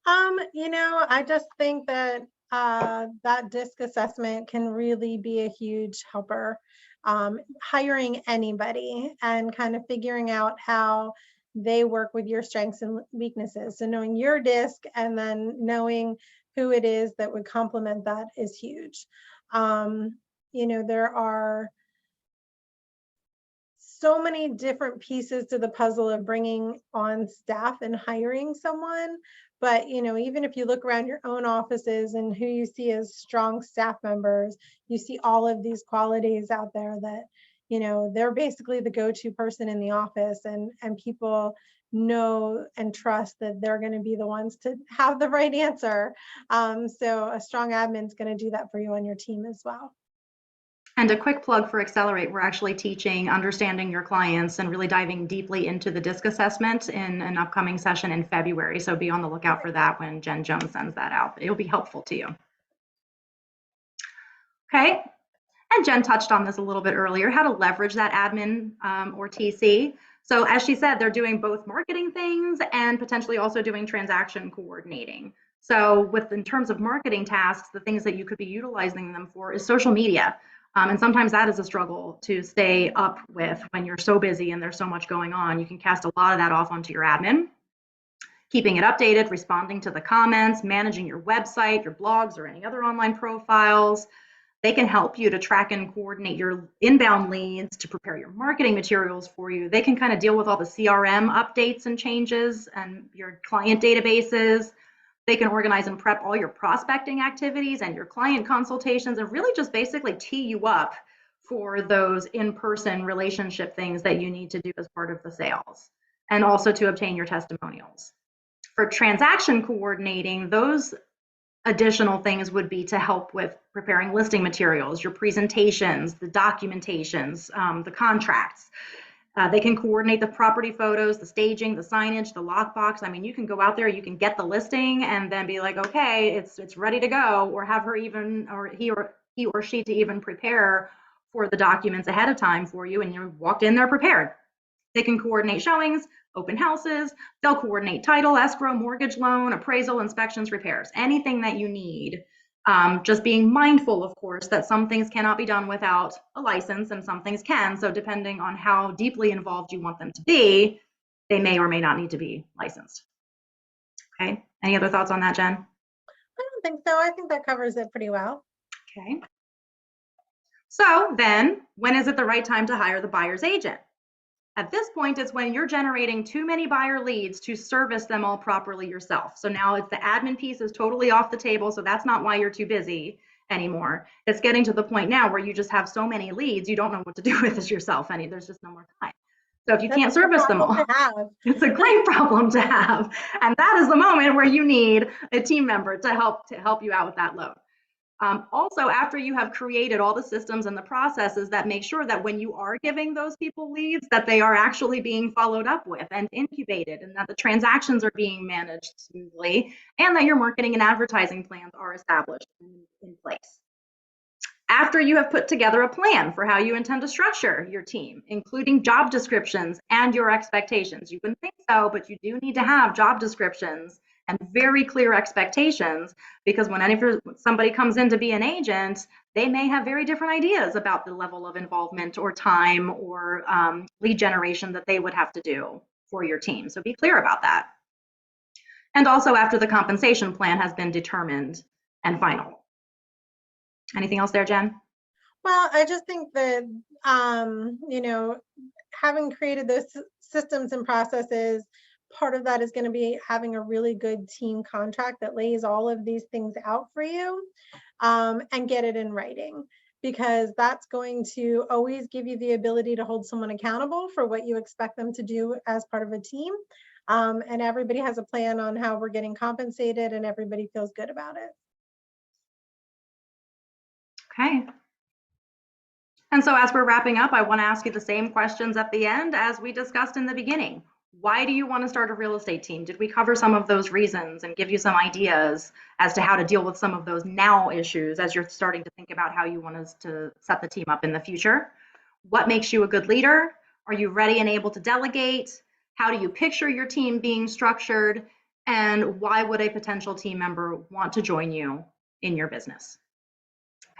I just think that that DISC assessment can really be a huge helper. Hiring anybody and kind of figuring out how they work with your strengths and weaknesses. So knowing your DISC and then knowing who it is that would complement that is huge. There are so many different pieces to the puzzle of bringing on staff and hiring someone. But, even if you look around your own offices and who you see as strong staff members, you see all of these qualities out there that, they're basically the go-to person in the office, and people know and trust that they're going to be the ones to have the right answer. So a strong admin is going to do that for you on your team as well. And a quick plug for Accelerate, we're actually teaching understanding your clients and really diving deeply into the DISC assessment in an upcoming session in February. So be on the lookout for that when Jen Jones sends that out. It'll be helpful to you. Okay, and Jen touched on this a little bit earlier, how to leverage that admin or TC. So as she said, they're doing both marketing things and potentially also doing transaction coordinating. So in terms of marketing tasks, the things that you could be utilizing them for is social media. And sometimes that is a struggle to stay up with when you're so busy and there's so much going on. You can cast a lot of that off onto your admin. Keeping it updated, responding to the comments, managing your website, your blogs, or any other online profiles. They can help you to track and coordinate your inbound leads, to prepare your marketing materials for you. They can kind of deal with all the CRM updates and changes and your client databases. They can organize and prep all your prospecting activities and your client consultations, and really just basically tee you up for those in-person relationship things that you need to do as part of the sales, and also to obtain your testimonials. For transaction coordinating, those additional things would be to help with preparing listing materials, your presentations, the documentations, the contracts. They can coordinate the property photos, the staging, the signage, the lockbox. I mean, you can go out there, you can get the listing and then be like, okay, it's ready to go, or have her even, or he or she to even prepare for the documents ahead of time for you, and you walked in there prepared. They can coordinate showings, open houses. They'll coordinate title, escrow, mortgage loan, appraisal, inspections, repairs, anything that you need. Just being mindful, of course, that some things cannot be done without a license and some things can. So depending on how deeply involved you want them to be, they may or may not need to be licensed. Okay, any other thoughts on that, Jen? I don't think so. I think that covers it pretty well. Okay. So then, when is it the right time to hire the buyer's agent? At this point, it's when you're generating too many buyer leads to service them all properly yourself. So now it's the admin piece is totally off the table. So that's not why you're too busy anymore. It's getting to the point now where you just have so many leads, you don't know what to do with it yourself. There's just no more time. So if you can't service them all, it's a great problem to have. And that is the moment where you need a team member to help you out with that load. Also, after you have created all the systems and the processes that make sure that when you are giving those people leads, that they are actually being followed up with and incubated, and that the transactions are being managed smoothly, and that your marketing and advertising plans are established in place. After you have put together a plan for how you intend to structure your team, including job descriptions and your expectations. You wouldn't think so, but you do need to have job descriptions and very clear expectations, because when somebody comes in to be an agent, they may have very different ideas about the level of involvement or time or lead generation that they would have to do for your team. So be clear about that. And also after the compensation plan has been determined and final. Anything else there, Jen? Well, I just think that, having created those systems and processes, part of that is going to be having a really good team contract that lays all of these things out for you, and get it in writing, because that's going to always give you the ability to hold someone accountable for what you expect them to do as part of a team. And everybody has a plan on how we're getting compensated, and everybody feels good about it. Okay. And so as we're wrapping up, I want to ask you the same questions at the end as we discussed in the beginning. Why do you want to start a real estate team? Did we cover some of those reasons and give you some ideas as to how to deal with some of those now issues as you're starting to think about how you want us to set the team up in the future? What makes you a good leader? Are you ready and able to delegate? How do you picture your team being structured? And why would a potential team member want to join you in your business?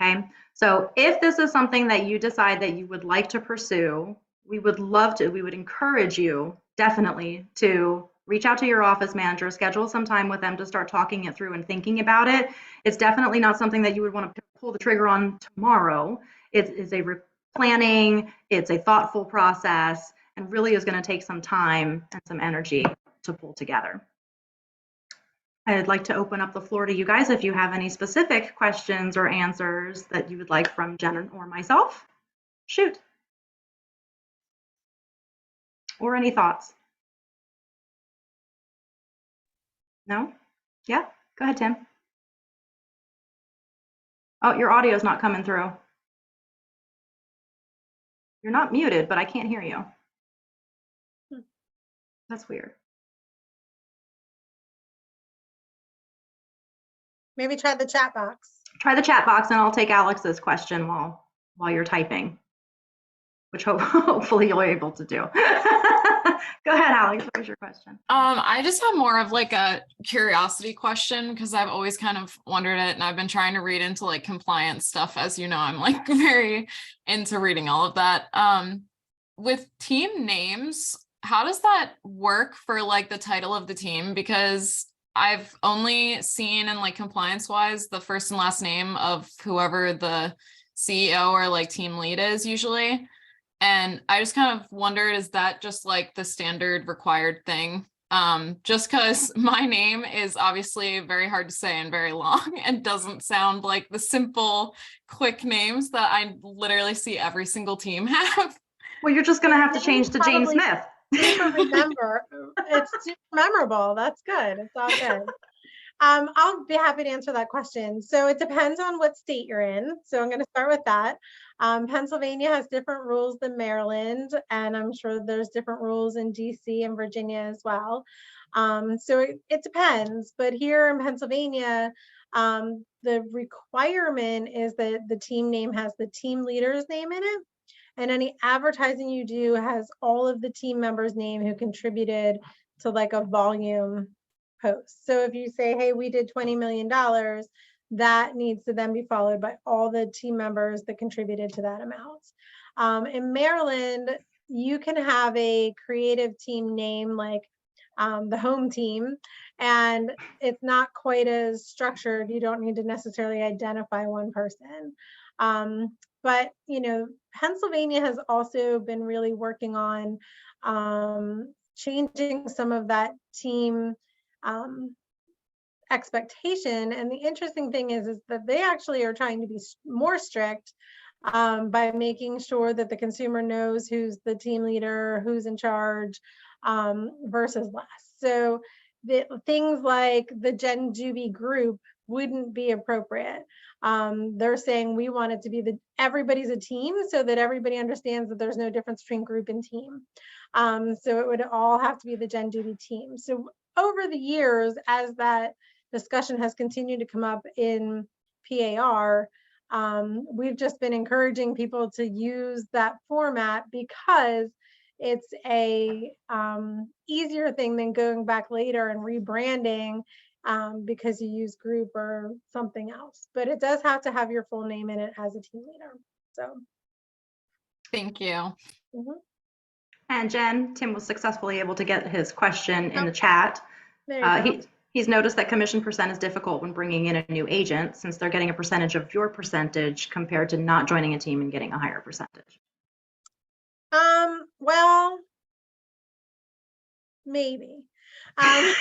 Okay, so if this is something that you decide that you would like to pursue, we would encourage you definitely to reach out to your office manager, schedule some time with them to start talking it through and thinking about it. It's definitely not something that you would want to pull the trigger on tomorrow. It is a planning, it's a thoughtful process, and really is going to take some time and some energy to pull together. I'd like to open up the floor to you guys if you have any specific questions or answers that you would like from Jen or myself. Shoot. Or any thoughts? No? Yeah? Go ahead, Tim. Oh, your audio is not coming through. You're not muted, but I can't hear you. That's weird. Maybe try the chat box. Try the chat box, and I'll take Alex's question while you're typing, which hopefully you're able to do. Go ahead, Alex. What was your question? I just have more of like a curiosity question because I've always kind of wondered it, and I've been trying to read into like compliance stuff. As you know, I'm like very into reading all of that. With team names, how does that work for like the title of the team? Because I've only seen in like compliance wise the first and last name of whoever the CEO or like team lead is usually. And I just kind of wondered, is that just like the standard required thing? Just because my name is obviously very hard to say and very long and doesn't sound like the simple, quick names that I literally see every single team have. Well, you're just going to have to change to Jane Probably Smith. remember, it's super memorable. That's good. It's all good. I'll be happy to answer that question. So it depends on what state you're in. So I'm going to start with that. Pennsylvania has different rules than Maryland, and I'm sure there's different rules in DC and Virginia as well. So it depends. But here in Pennsylvania, the requirement is that the team name has the team leader's name in it. And any advertising you do has all of the team members' name who contributed to like a volume post. So if you say, hey, we did $20 million, that needs to then be followed by all the team members that contributed to that amount. In Maryland, you can have a creative team name like the home team, and it's not quite as structured. You don't need to necessarily identify one person. But, you know, Pennsylvania has also been really working on changing some of that team expectation. And the interesting thing is that they actually are trying to be more strict by making sure that the consumer knows who's the team leader, who's in charge, versus less. So things like the Jen Juby group wouldn't be appropriate. They're saying we want it to be everybody's a team so that everybody understands that there's no difference between group and team. So it would all have to be the Jen Juby team. So over the years, as that discussion has continued to come up in PAR, we've just been encouraging people to use that format because it's a easier thing than going back later and rebranding because you use group or something else. But it does have to have your full name in it as a team leader. So thank you. And Jen, Tim was successfully able to get his question in the chat. He's noticed that commission percent is difficult when bringing in a new agent since they're getting a percentage of your percentage compared to not joining a team and getting a higher percentage. Well, maybe. That's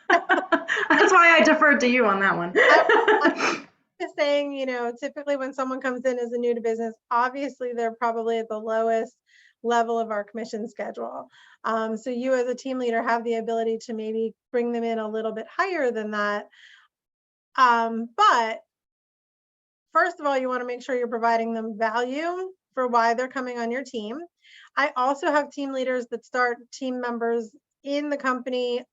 why I deferred to you on that one. I'm just saying, you know, typically when someone comes in as a new to business, obviously they're probably at the lowest level of our commission schedule. So you as a team leader have the ability to maybe bring them in a little bit higher than that. But first of all, you want to make sure you're providing them value for why they're coming on your team. I also have team leaders that start team members in the company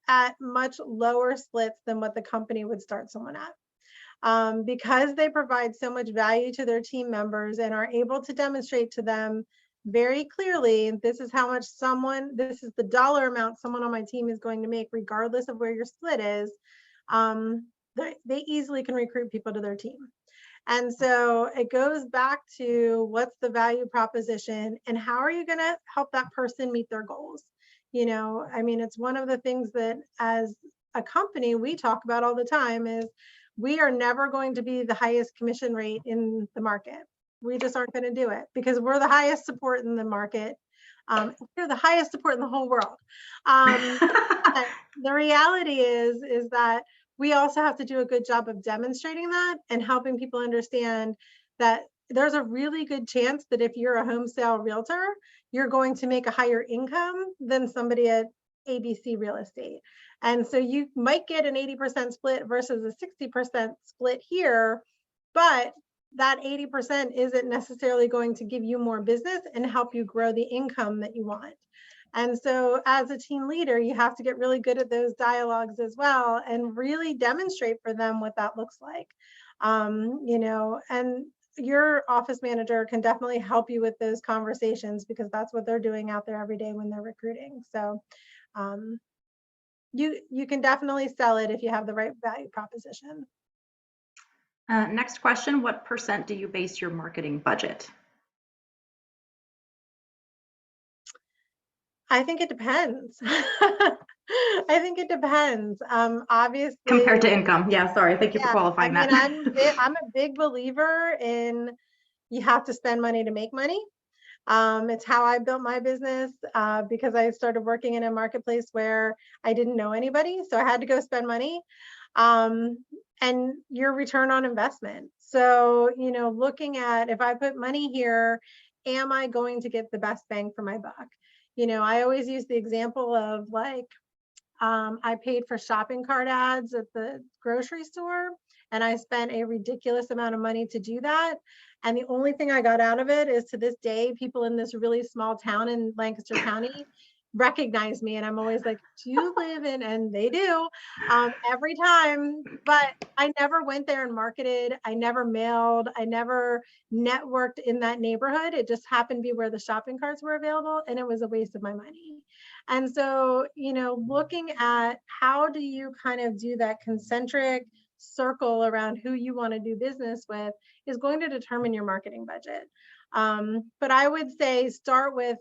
at much lower splits than what the company would start someone at. Because they provide so much value to their team members and are able to demonstrate to them very clearly, this is how much this is the dollar amount someone on my team is going to make regardless of where your split is, they easily can recruit people to their team. And so it goes back to what's the value proposition and how are you going to help that person meet their goals? You know, I mean, it's one of the things that as a company we talk about all the time is we are never going to be the highest commission rate in the market. We just aren't going to do it because we're the highest support in the market. We're the highest support in the whole world. The reality is that we also have to do a good job of demonstrating that and helping people understand that there's a really good chance that if you're a home sale realtor, you're going to make a higher income than somebody at ABC Real Estate. And so you might get an 80% split versus a 60% split here, but that 80% isn't necessarily going to give you more business and help you grow the income that you want. And so as a team leader, you have to get really good at those dialogues as well and really demonstrate for them what that looks like. You know, and your office manager can definitely help you with those conversations, because that's what they're doing out there every day when they're recruiting. So you can definitely sell it if you have the right value proposition. Next question, what % do you base your marketing budget? I think it depends. I think it depends. Obviously, Compared to income. Yeah, sorry. Thank you for yeah, qualifying I mean, that. I'm a big believer in you have to spend money to make money. It's how I built my business because I started working in a marketplace where I didn't know anybody. So I had to go spend money and your return on investment. So, you know, looking at if I put money here, am I going to get the best bang for my buck? You know, I always use the example of like, I paid for shopping cart ads at the grocery store, and I spent a ridiculous amount of money to do that. And the only thing I got out of it is, to this day, people in this really small town in Lancaster County recognize me. And I'm always like, do you live in, and they do every time. But I never went there and marketed. I never mailed. I never networked in that neighborhood. It just happened to be where the shopping carts were available, and it was a waste of my money. And so, you know, looking at how do you kind of do that concentric circle around who you want to do business with is going to determine your marketing budget. But I would say start with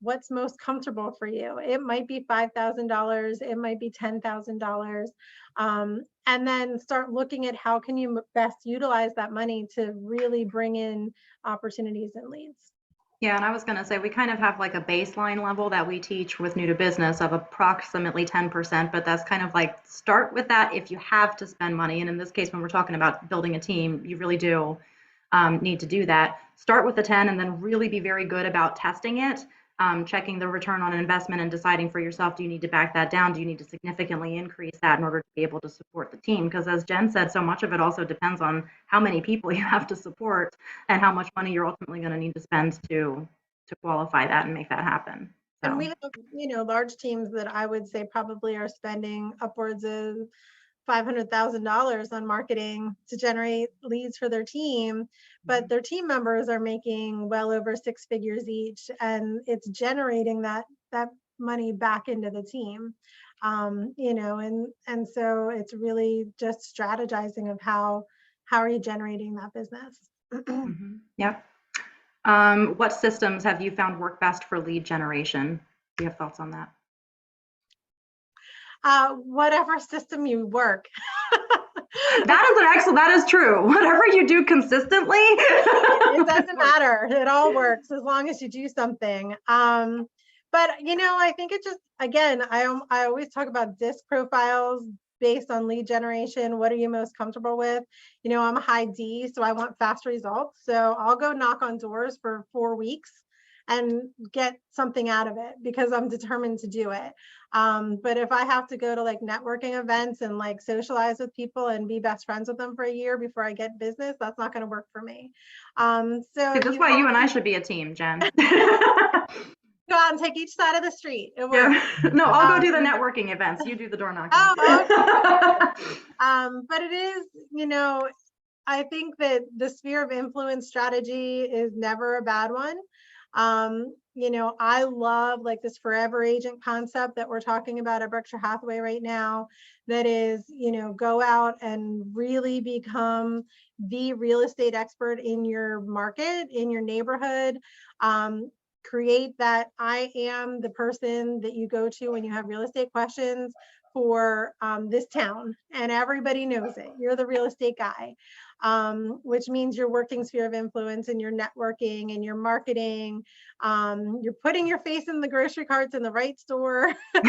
what's most comfortable for you. It might be $5,000, it might be $10,000. And then start looking at how can you best utilize that money to really bring in opportunities and leads. Yeah, and I was going to say we kind of have like a baseline level that we teach with new to business of approximately 10%, but that's kind of like start with that if you have to spend money. And in this case, when we're talking about building a team, you really do need to do that. Start with the 10 and then really be very good about testing it, checking the return on investment and deciding for yourself, do you need to back that down? Do you need to significantly increase that in order to be able to support the team? Because as Jen said, so much of it also depends on how many people you have to support and how much money you're ultimately going to need to spend to qualify that and make that happen. So. And we have, you know, large teams that I would say probably are spending upwards of $500,000 on marketing to generate leads for their team, but their team members are making well over 6 figures each, and it's generating that money back into the team. You know, and so it's really just strategizing of how are you generating that business. Yep. What systems have you found work best for lead generation? Do you have thoughts on that? Whatever system you work. That is true. Whatever you do consistently. It doesn't matter. It all works as long as you do something. But, you know, I think it just, again, I always talk about DISC profiles based on lead generation. What are you most comfortable with? You know, I'm a high D, so I want fast results. So I'll go knock on doors for 4 weeks and get something out of it because I'm determined to do it. But if I have to go to like networking events and like socialize with people and be best friends with them for a year before I get business, that's not going to work for me. So that's why you and I should be a team, Jen. Go out and take each side of the street. It works. Yeah. No, I'll go do the networking events. You do the door knocking. Oh, okay. But it is, you know, I think that the sphere of influence strategy is never a bad one. You know, I love like this forever agent concept that we're talking about at Berkshire Hathaway right now. That is, you know, go out and really become the real estate expert in your market, in your neighborhood. Create that I am the person that you go to when you have real estate questions for this town, and everybody knows it. You're the real estate guy, which means your working sphere of influence and your networking and your marketing. You're putting your face in the grocery carts in the right store, but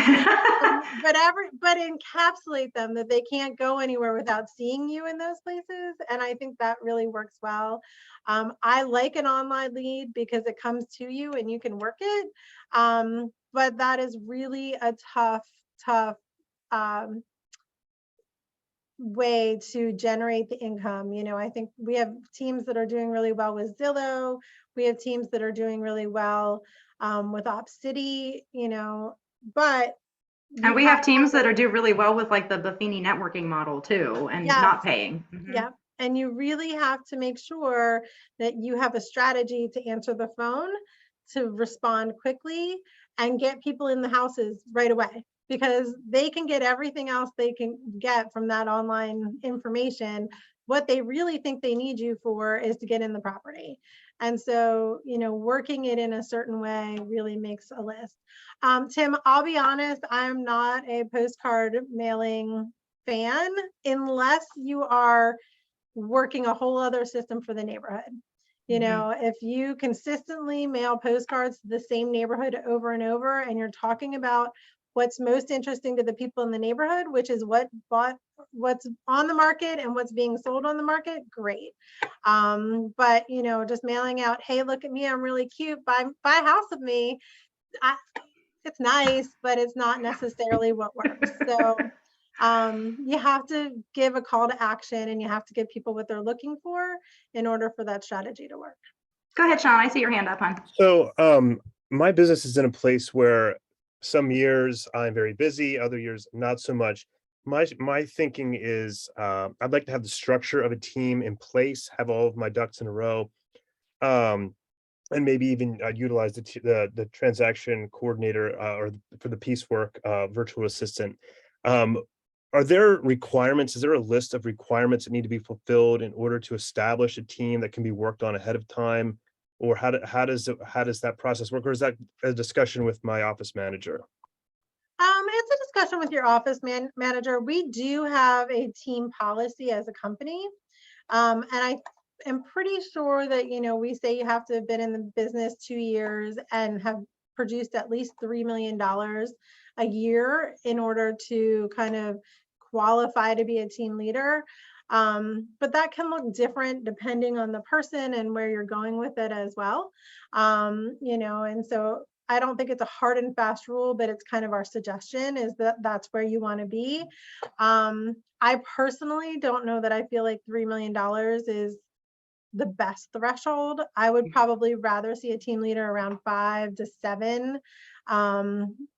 encapsulate them that they can't go anywhere without seeing you in those places. And I think that really works well. I like an online lead because it comes to you and you can work it. But that is really a tough way to generate the income. You know, I think we have teams that are doing really well with Zillow. We have teams that are doing really well with OpCity, you know, but and we have teams that are do really well with like the Buffini networking model too, and not paying. Yeah. And you really have to make sure that you have a strategy to answer the phone, to respond quickly, and get people in the houses right away, because they can get everything else they can get from that online information. What they really think they need you for is to get in the property. And so, working it in a certain way really makes a list. Tim, I'll be honest, I'm not a postcard mailing fan unless you are working a whole other system for the neighborhood. If you consistently mail postcards to the same neighborhood over and over, and you're talking about what's most interesting to the people in the neighborhood, which is what's on the market and what's being sold on the market, great. But just mailing out, hey, look at me, I'm really cute, buy a house with me. It's nice, but it's not necessarily what works. So you have to give a call to action, and you have to give people what they're looking for in order for that strategy to work. Go ahead, Sean. I see your hand up, hon. So my business is in a place where some years I'm very busy, other years not so much. My thinking is I'd like to have the structure of a team in place, have all of my ducks in a row, and maybe even utilize the transaction coordinator or for the piecework virtual assistant. Are there requirements? Is there a list of requirements that need to be fulfilled in order to establish a team that can be worked on ahead of time? Or how does that process work? Or is that a discussion with my office manager? It's a discussion with your office manager. We do have a team policy as a company. And I am pretty sure that, we say you have to have been in the business 2 years and have produced at least $3 million a year in order to kind of qualify to be a team leader. But that can look different depending on the person and where you're going with it as well. And so I don't think it's a hard and fast rule, but it's kind of our suggestion is that that's where you want to be. I personally don't know that I feel like $3 million is the best threshold. I would probably rather see a team leader around 5 to 7.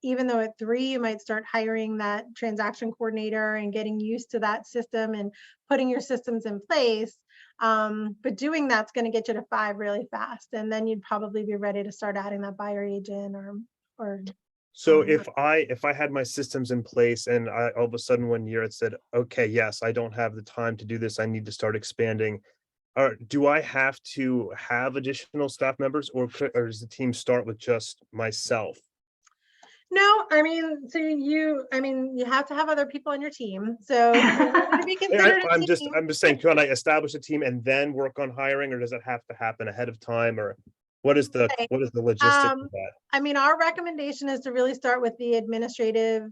Even though at 3, you might start hiring that transaction coordinator and getting used to that system and putting your systems in place. But doing that's going to get you to 5 really fast. And then you'd probably be ready to start adding that buyer agent or. So if I had my systems in place and all of a sudden one year it said, okay, yes, I don't have the time to do this, I need to start expanding. Or do I have to have additional staff members, or does the team start with just myself? No, you have to have other people on your team. So to be considered I'm just saying, can I establish a team and then work on hiring, or does it have to happen ahead of time, or what is the logistics of that? Our recommendation is to really start with the administrative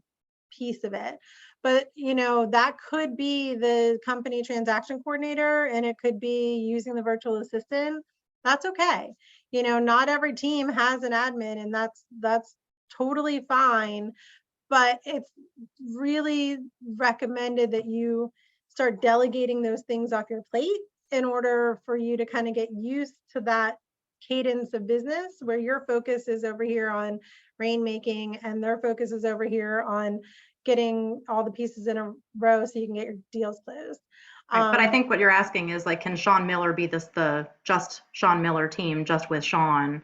piece of it. But, that could be the company transaction coordinator, and it could be using the virtual assistant. That's okay. Not every team has an admin, and that's totally fine. But it's really recommended that you start delegating those things off your plate in order for you to kind of get used to that cadence of business, where your focus is over here on rainmaking and their focus is over here on getting all the pieces in a row so you can get your deals closed. Right, but I think what you're asking is, like, can Sean Miller be the just Sean Miller team just with Sean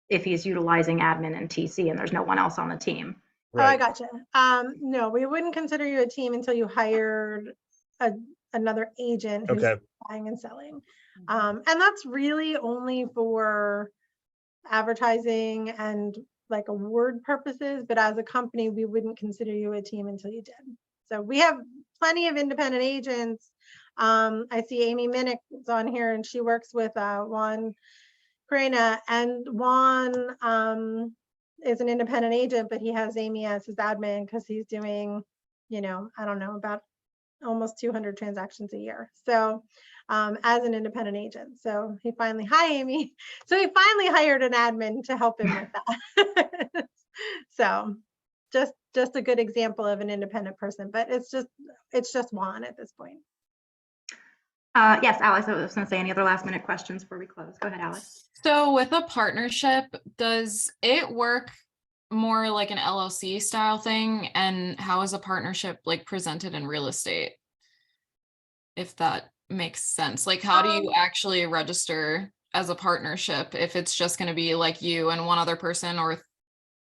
if he's utilizing admin and TC and there's no one else on the team? Right. Oh, I gotcha. No, we wouldn't consider you a team until you hired another agent who's buying and selling. And that's really only for advertising and like award purposes, but as a company, we wouldn't consider you a team until you did. So we have plenty of independent agents. I see Amy Minnick is on here, and she works with Juan Carrena, and Juan is an independent agent, but he has Amy as his admin because he's doing, I don't know, about almost 200 transactions a year. So as an independent agent. So he finally, hi Amy. So he finally hired an admin to help him with that. So just a good example of an independent person, but it's just Juan at this point. Yes, Alex, I was going to say, any other last minute questions before we close? Go ahead, Alex. So with a partnership, does it work more like an LLC style thing? And how is a partnership like presented in real estate? If that makes sense. Like, how do you actually register as a partnership if it's just going to be like you and one other person, or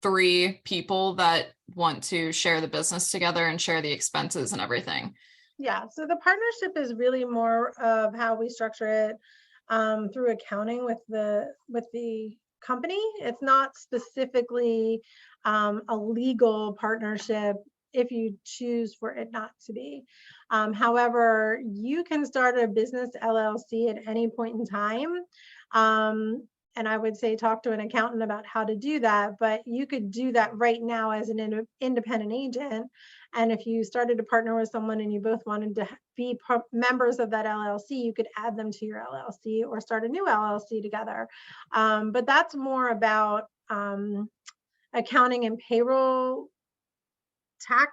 3 people that want to share the business together and share the expenses and everything? Yeah, so the partnership is really more of how we structure it through accounting with the company. It's not specifically a legal partnership if you choose for it not to be. However, you can start a business LLC at any point in time. And I would say talk to an accountant about how to do that, but you could do that right now as an independent agent. And if you started to partner with someone and you both wanted to be members of that LLC, you could add them to your LLC or start a new LLC together. But that's more about accounting and payroll tax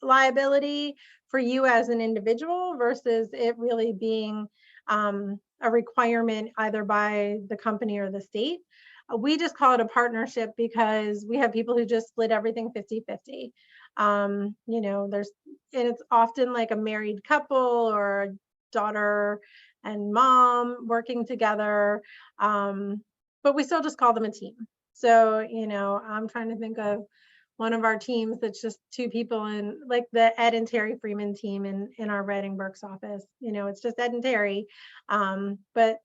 liability for you as an individual versus it really being a requirement either by the company or the state. We just call it a partnership because we have people who just split everything 50-50. You know, and it's often like a married couple or a daughter and mom working together, but we still just call them a team. So, you know, I'm trying to think of one of our teams that's just 2 people, in like the Ed and Terry Freeman team in our Reading Berks office. You know, it's just Ed and Terry, but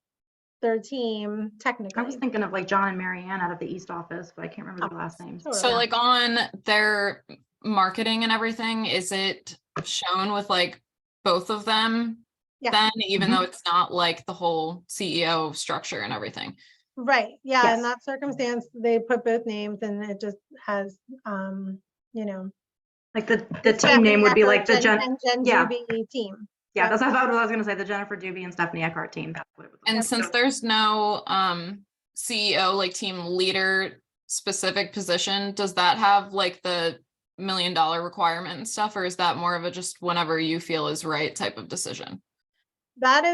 their team technically. I was thinking of like John and Marianne out of the East office, but I can't remember their last names. Totally. So like on their marketing and everything, is it shown with like both of them Yeah. then, even though it's not like the whole CEO structure and everything? Right. Yeah. Yes. In that circumstance, they put both names and it just has, you know, Like the team Stephanie name would be Eckhart like the Jen. and Jen Yeah. Juby team. Yeah, Yep. that's what I was going to say. The Jennifer Doobie and Stephanie Eckhart team. That's what it would look And like. since there's no CEO, like team leader specific position, does that have like the $1 million requirement and stuff, or is that more of a just whenever you feel is right type of decision? That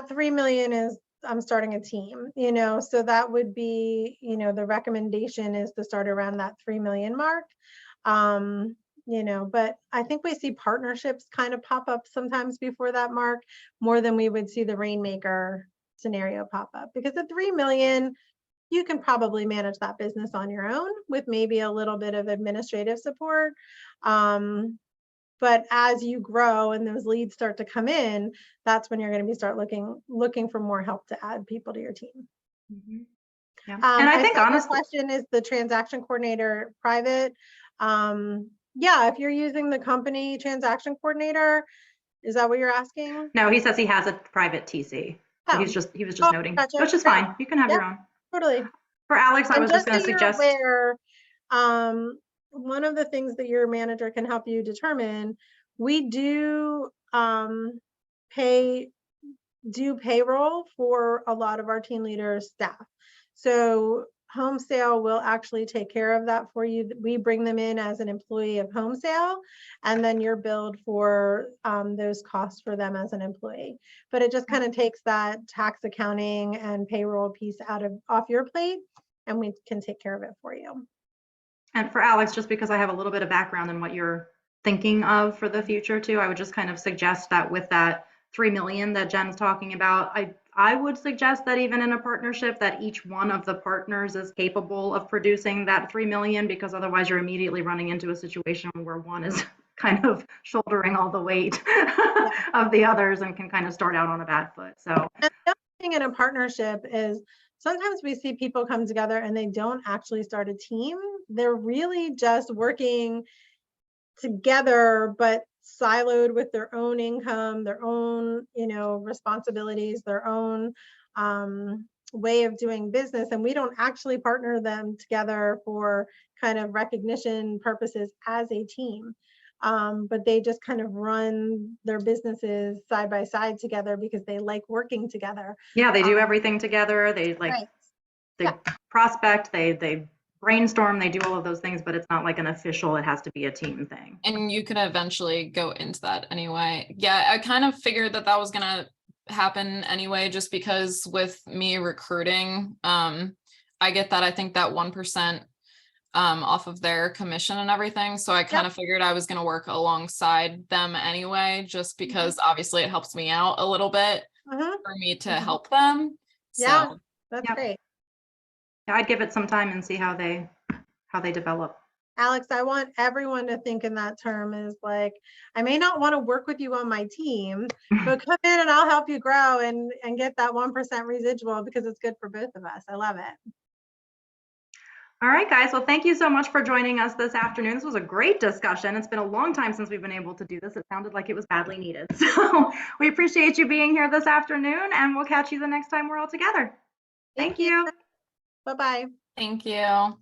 3 million is, I'm starting a team, you know, so that would be, you know, the recommendation is to start around that 3 million mark. You know, but I think we see partnerships kind of pop up sometimes before that mark more than we would see the Rainmaker scenario pop up, because at 3 million, you can probably manage that business on your own with maybe a little bit of administrative support. But as you grow and those leads start to come in, that's when you're going to be looking for more help to add people to your team. Mhm. Yeah. And I think saw your honestly, question is the transaction coordinator private. Yeah, if you're using the company transaction coordinator, is that what you're asking? no, he says he has a private TC. So Oh. he was just noting, Gotcha. which is Great. fine. You can have your own. Totally. For Alex, I And was just going to so you're suggest. aware, one of the things that your manager can help you determine, we do payroll for a lot of our team leaders' staff. So Home Sale will actually take care of that for you. We bring them in as an employee of Home Sale, and then you're billed for those costs for them as an employee. But it just kind of takes that tax accounting and payroll piece off your plate, and we can take care of it for you. And for Alex, just because I have a little bit of background in what you're thinking of for the future too, I would just kind of suggest that with that 3 million that Jen's talking about, I would suggest that even in a partnership that each one of the partners is capable of producing that 3 million, because otherwise you're immediately running into a situation where one is kind of shouldering all the weight of the others and can kind of start out on a bad foot. So and the other thing in a partnership is sometimes we see people come together and they don't actually start a team. They're really just working together, but siloed with their own income, their own, you know, responsibilities, their own way of doing business. And we don't actually partner them together for kind of recognition purposes as a team. But they just kind of run their businesses side by side together because they like working together. yeah, they do everything together. They like Right. they prospect, they brainstorm, they do all of those things, but it's not like an official, it has to be a team thing. And you could eventually go into that anyway. Yeah, I kind of figured that was gonna happen anyway, just because with me recruiting, I get that I think that 1% off of their commission and everything. So I kind of figured I was going to work alongside them anyway, just because obviously it helps me out a little bit for me to help them. Yeah, So that's Yep. great. Yeah, I'd give it some time and see how they develop. Alex, I want everyone to think in that term is like, I may not want to work with you on my team, but come in and I'll help you grow and get that 1% residual because it's good for both of us. I love it. All right, guys. Well, thank you so much for joining us this afternoon. This was a great discussion. It's been a long time since we've been able to do this. It sounded like it was badly needed. So we appreciate you being here this afternoon, and we'll catch you the next time we're all together. Thank you. Bye-bye. thank you.